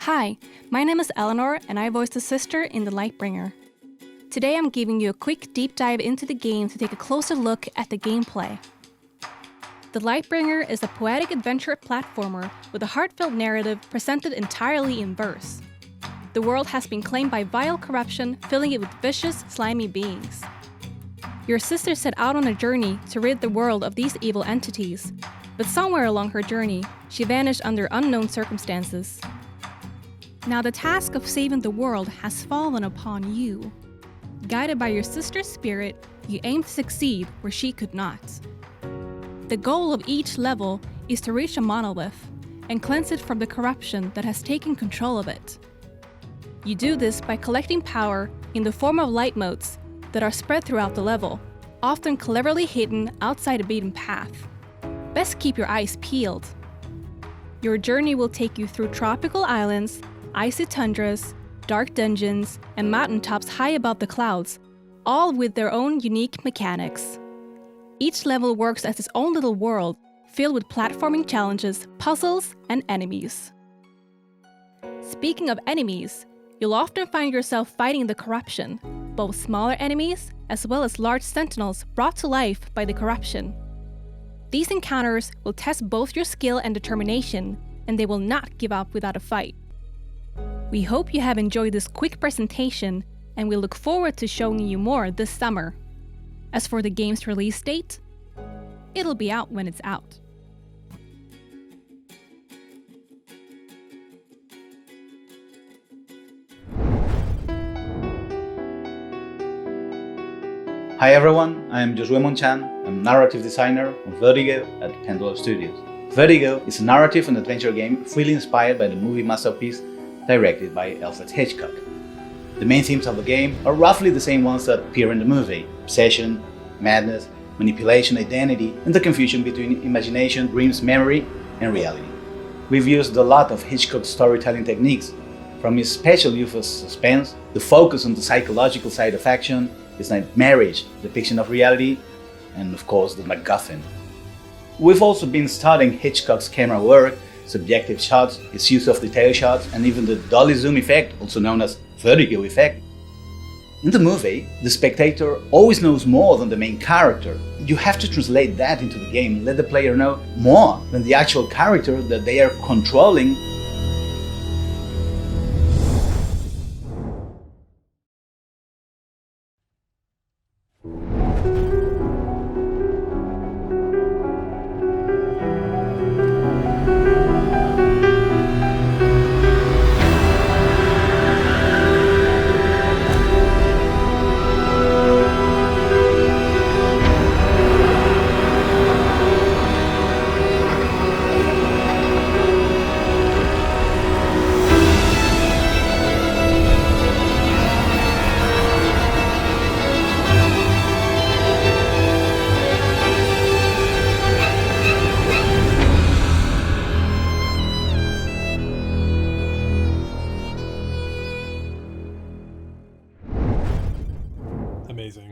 Hi, my name is Eleanor and I voice the sister in The Lightbringer. Today I'm giving you a quick deep dive into the game to take a closer look at the gameplay. The Lightbringer is a poetic adventure platformer with a heartfelt narrative presented entirely in verse. The world has been claimed by vile corruption, filling it with vicious, slimy beings. Your sister set out on a journey to rid the world of these evil entities, but somewhere along her journey, she vanished under unknown circumstances. Now the task of saving the world has fallen upon you. Guided by your sister's spirit, you aim to succeed where she could not. The goal of each level is to reach a monolith and cleanse it from the corruption that has taken control of it. You do this by collecting power in the form of light motes that are spread throughout the level, often cleverly hidden outside a beaten path. Best keep your eyes peeled. Your journey will take you through tropical islands, icy tundras, dark dungeons, and mountaintops high above the clouds, all with their own unique mechanics. Each level works as its own little world, filled with platforming challenges, puzzles, and enemies. Speaking of enemies, you'll often find yourself fighting the corruption, both smaller enemies as well as large sentinels brought to life by the corruption. These encounters will test both your skill and determination, and they will not give up without a fight. We hope you have enjoyed this quick presentation, and we look forward to showing you more this summer. As for the game's release date, it'll be out when it's out. Hi everyone, I'm Josué Monchan. I'm narrative designer of Vertigo at Pendulum Studios. Vertigo is a narrative and adventure game freely inspired by the movie masterpiece directed by Alfred Hitchcock. The main themes of the game are roughly the same ones that appear in the movie: obsession, madness, manipulation, identity, and the confusion between imagination, dreams, memory, and reality. We've used a lot of Hitchcock's storytelling techniques, from his special use of suspense, the focus on the psychological side of action, his nightmarish depiction of reality, and of course the MacGuffin. We've also been studying Hitchcock's camera work, subjective shots, his use of detail shots, and even the dolly zoom effect, also known as vertigo effect. In the movie, the spectator always knows more than the main character. You have to translate that into the game and let the player know more than the actual character that they are controlling.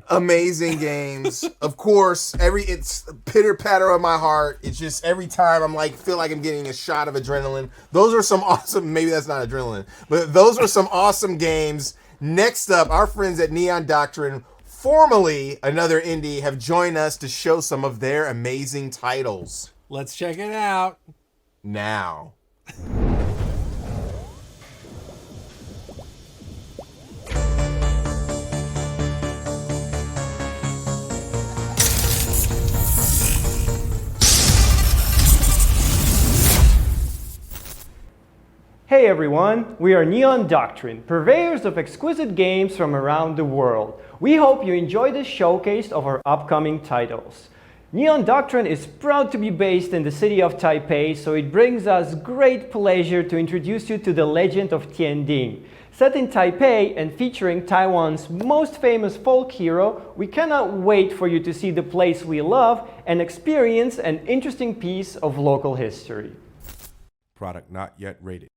Amazing games. Of course, it's pitter patter on my heart. It's just every time I'm like, feel like I'm getting a shot of adrenaline. Those are some awesome, maybe that's not adrenaline, but those are some awesome games. Next up, our friends at Neon Doctrine, formerly another indie, have joined us to show some of their amazing titles. Let's check it out. Now. Hey everyone, we are Neon Doctrine, purveyors of exquisite games from around the world. We hope you enjoy this showcase of our upcoming titles. Neon Doctrine is proud to be based in the city of Taipei, so it brings us great pleasure to introduce you to the legend of Tianding. Set in Taipei and featuring Taiwan's most famous folk hero, we cannot wait for you to see the place we love and experience an interesting piece of local history. Product not yet rated.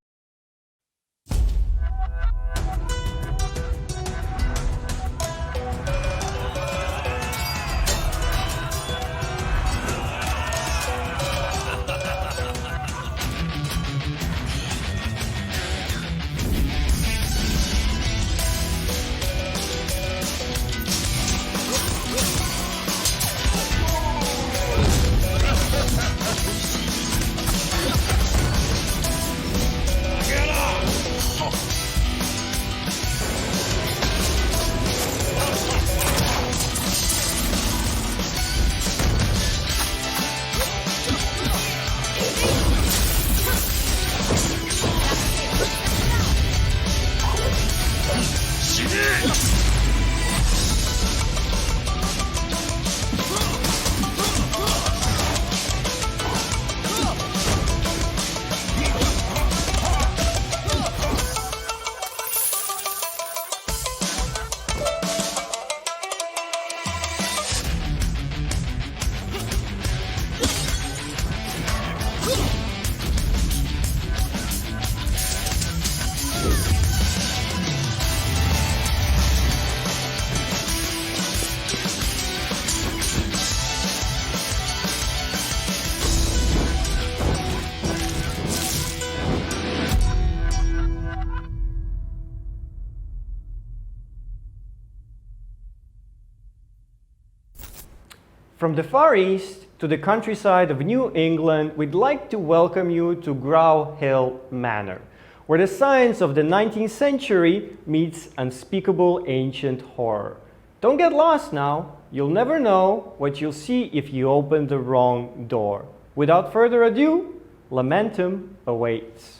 From the Far East to the countryside of New England, we'd like to welcome you to Grow Hill Manor, where the science of the 19th century meets unspeakable ancient horror. Don't get lost now. You'll never know what you'll see if you open the wrong door. Without further ado, Lamentum awaits.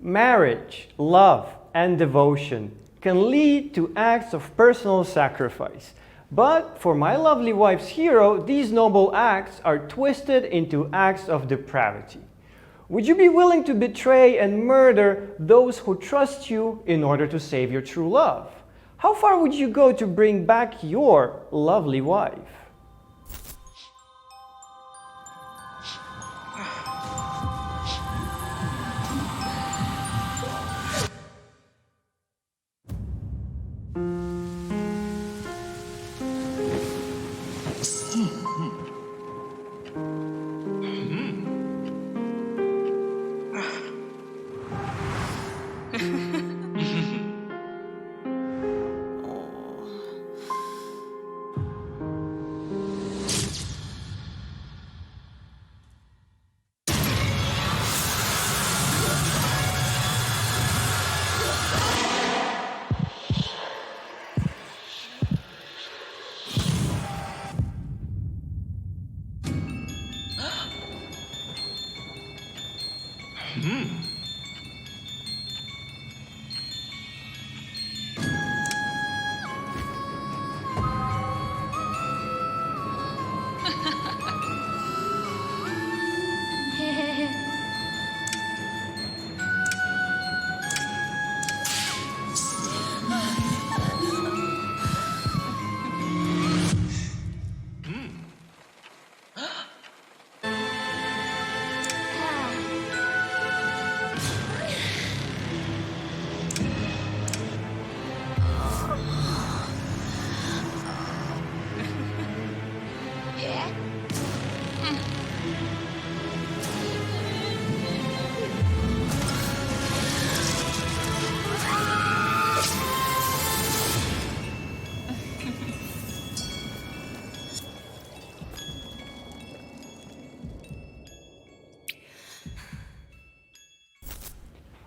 Marriage, love, and devotion can lead to acts of personal sacrifice. But for my lovely wife's hero, these noble acts are twisted into acts of depravity. Would you be willing to betray and murder those who trust you in order to save your true love? How far would you go to bring back your lovely wife?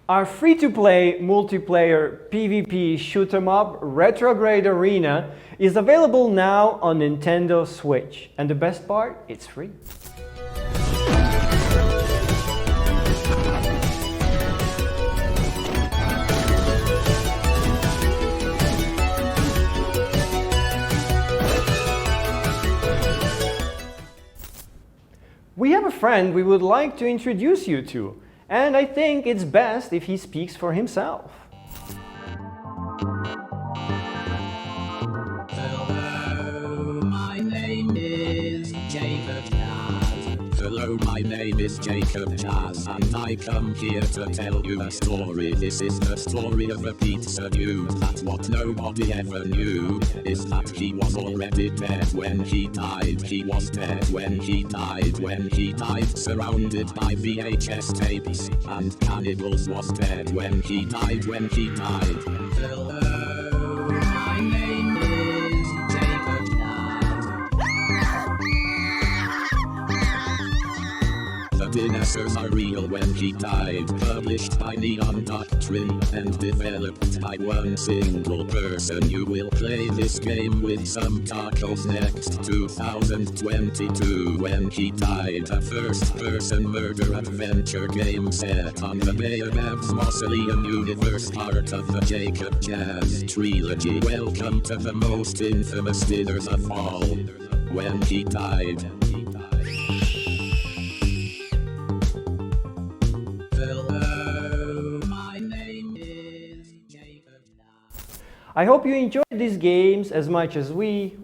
Our free-to-play multiplayer PvP shoot-'em-up Retrograde Arena is available now on Nintendo Switch. And the best part, it's free. We have a friend we would like to introduce you to. And I think it's best if he speaks for himself. Hello, my name is Jacob Jazz. Hello, my name is Jacob Jazz, and I come here to tell you a story. This is the story of a pizza dude. That what nobody ever knew is that he was already dead when he died. He was dead when he died. When he died, surrounded by VHS tapes and cannibals. Was dead when he died. When he died. Hello, my name is Jacob Jazz. The dinosaurs are real when he died. Published by Neon Doctrine and developed by one single person. You will play this game with some tacos next 2022. When he died, a first-person murder adventure game set on the Bayonet's Mausoleum universe, part of the Jacob Jazz trilogy. Welcome to the most infamous dinners of all. When he died. I hope you enjoyed these games as much as me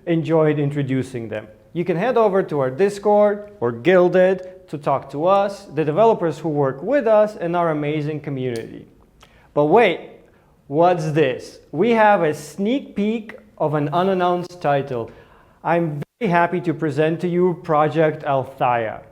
enjoyed introducing them. You can head over to our Discord or Guilded to talk to us, the developers who work with us, and our amazing community. But wait, what's this? We have a sneak peek of an unannounced title. I'm very happy to present to you Project Althea.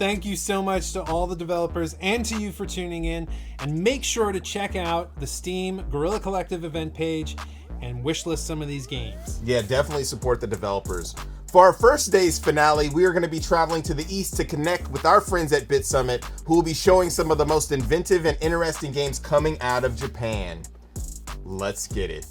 Thank you so much to all the developers and to you for tuning in. And make sure to check out the Steam Guerrilla Collective event page and wishlist some of these games. Yeah, definitely support the developers. For our first day's finale, we are going to be traveling to the east to connect with our friends at BitSummit, who will be showing some of the most inventive and interesting games coming out of Japan. Let's get it.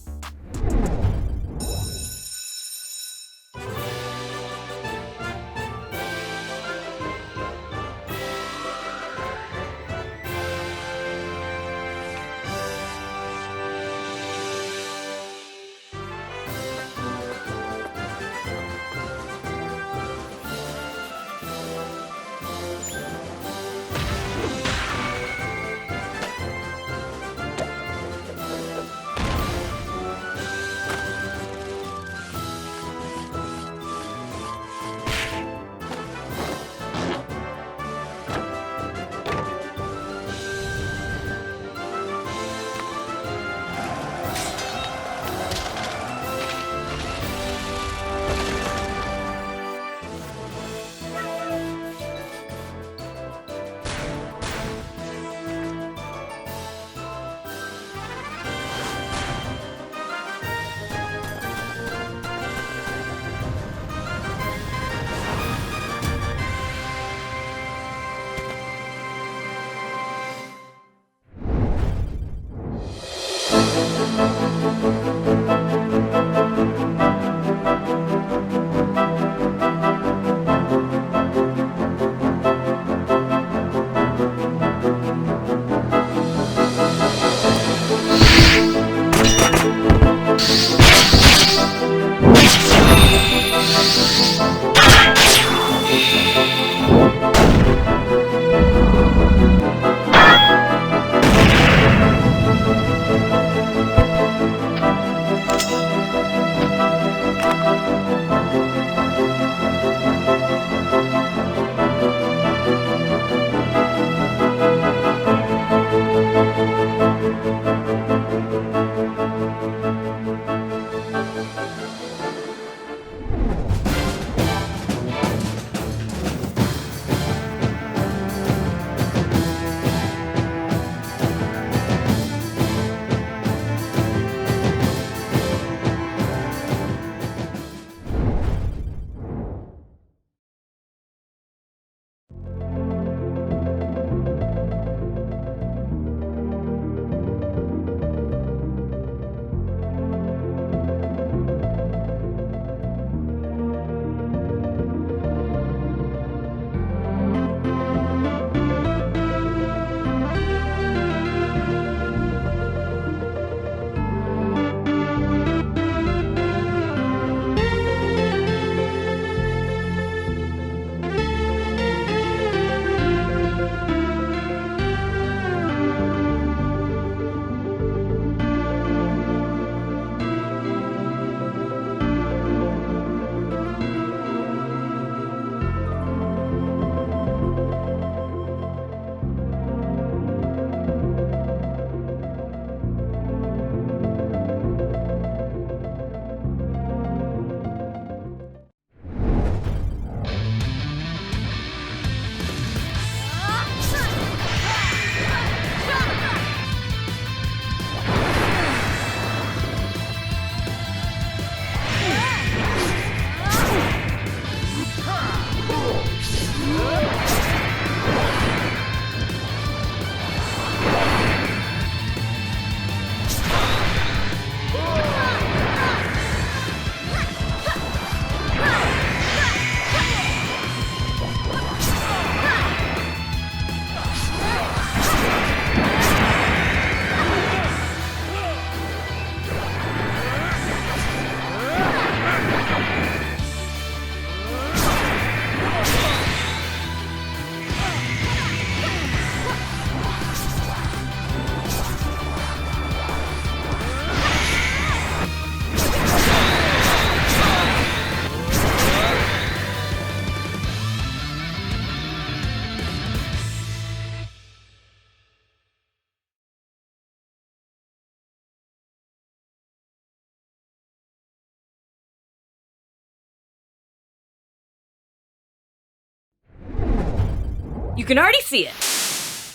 You can already see it.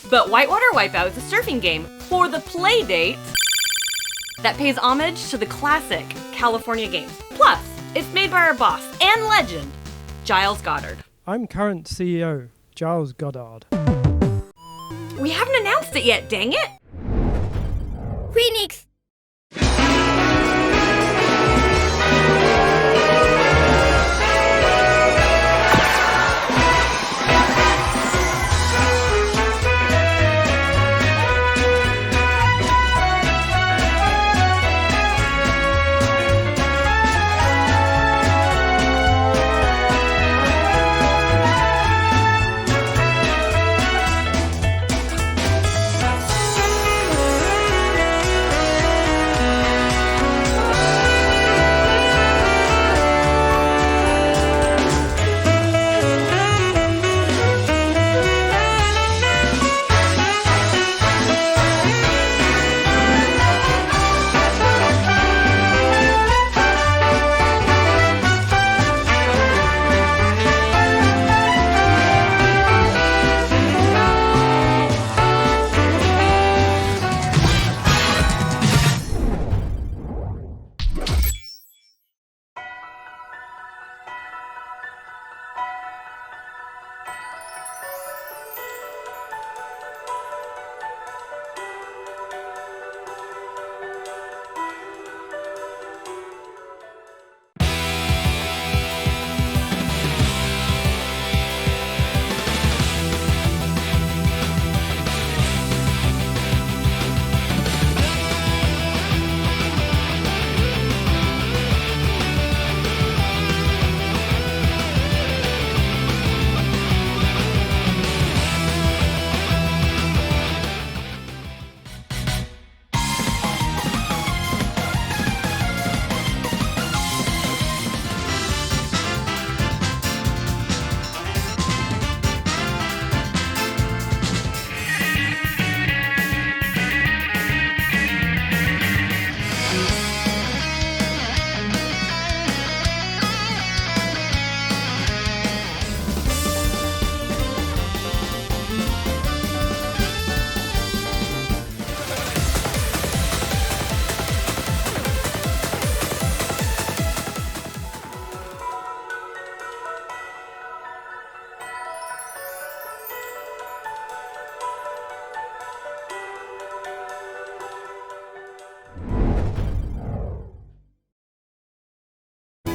But Whitewater Wipeout is a surfing game for the playdate that pays homage to the classic California games. Plus, it's made by our boss and legend, Giles Goddard. I'm current CEO, Giles Goddard. We haven't announced it yet, dang it! Phoenix!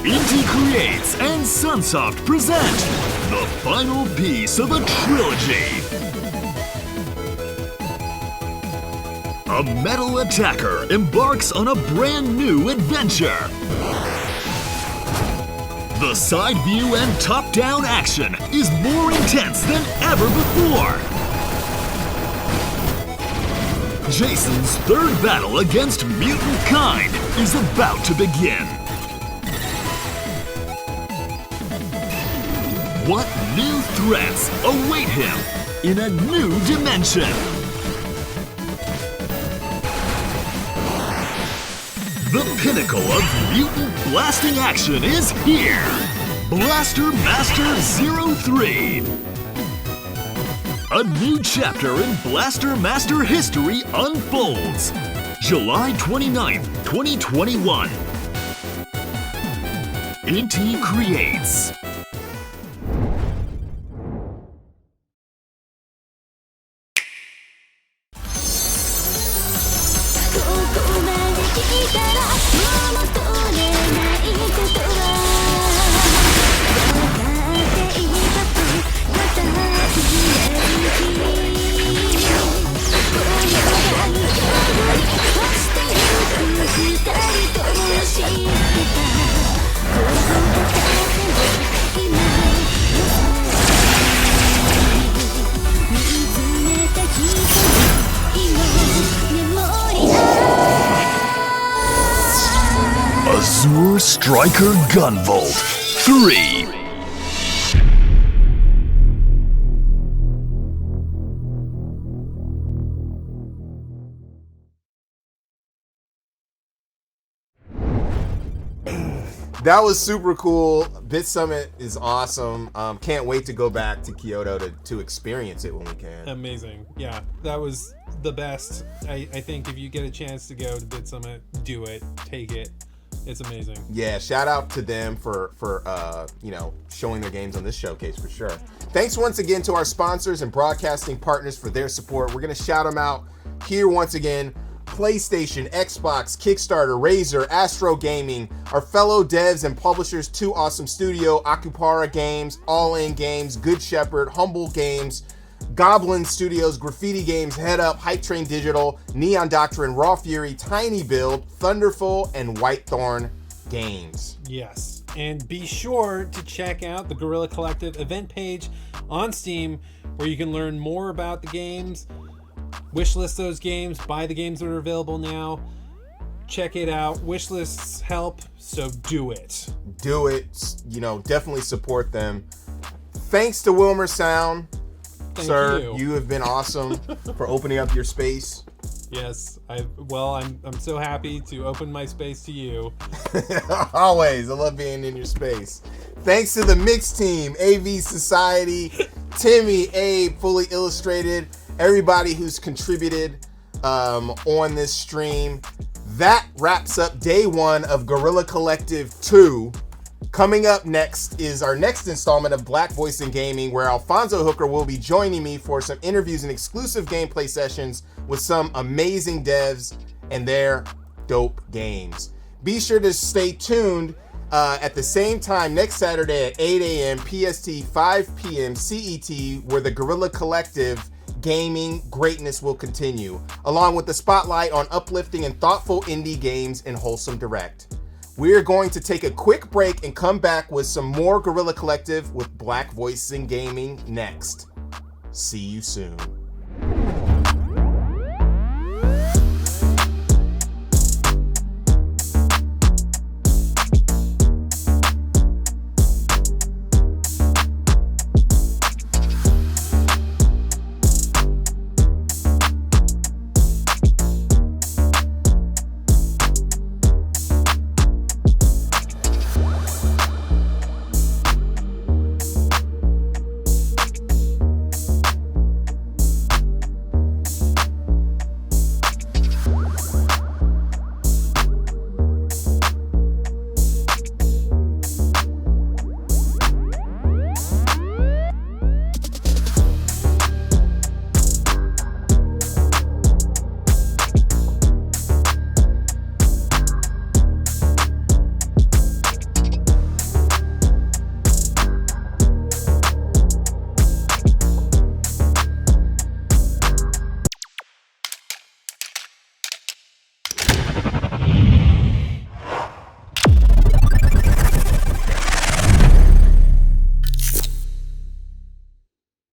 Inti Creates and Sunsoft present the final piece of a trilogy. A metal attacker embarks on a brand new adventure. The side view and top-down action is more intense than ever before. Jason's third battle against mutant kind is about to begin. What new threats await him in a new dimension? The pinnacle of mutant blasting action is here! Blaster Master 03! A new chapter in Blaster Master history unfolds! July 29th, 2021. Inti Creates. Azure Striker Gunvolt 3. That was super cool. BitSummit is awesome. Can't wait to go back to Kyoto to experience it when we can. Amazing. Yeah, that was the best. I think if you get a chance to go to BitSummit, do it. Take it. It's amazing. Yeah, shout out to them for showing their games on this showcase for sure. Thanks once again to our sponsors and broadcasting partners for their support. We're going to shout them out here once again. PlayStation, Xbox, Kickstarter, Razer, Astro Gaming, our fellow devs and publishers, Two Awesome Studio, Akupara Games, All In Games, Good Shepherd, Humble Games, Goblin Studios, Graffiti Games, Head Up, Hype Train Digital, Neon Doctrine, Raw Fury, Tiny Build, Thunderful, and Whitethorn Games. Yes, and be sure to check out the Guerrilla Collective event page on Steam where you can learn more about the games, wishlist those games, buy the games that are available now. Check it out. Wishlists help, so do it. Do it. Definitely support them. Thanks to Wilmer Sound. Thank Sir, you have been awesome for opening up your space. Yes, I'm so happy to open my space to you. Always, I love being in your space. Thanks to the mix team, AV Society, Timmy, Abe, Fully Illustrated, everybody who's contributed on this stream. That wraps up day one of Guerrilla Collective 2. Coming up next is our next installment of Black Voice in Gaming, where Alfonso Hooker will be joining me for some interviews and exclusive gameplay sessions with some amazing devs and their dope games. Be sure to stay tuned at the same time next Saturday at 8 a.m. PST, 5 p.m. CET, where the Guerrilla Collective gaming greatness will continue, along with the spotlight on uplifting and thoughtful indie games in Wholesome Direct. We're going to take a quick break and come back with some more Guerrilla Collective with Black Voice in Gaming next. See you soon.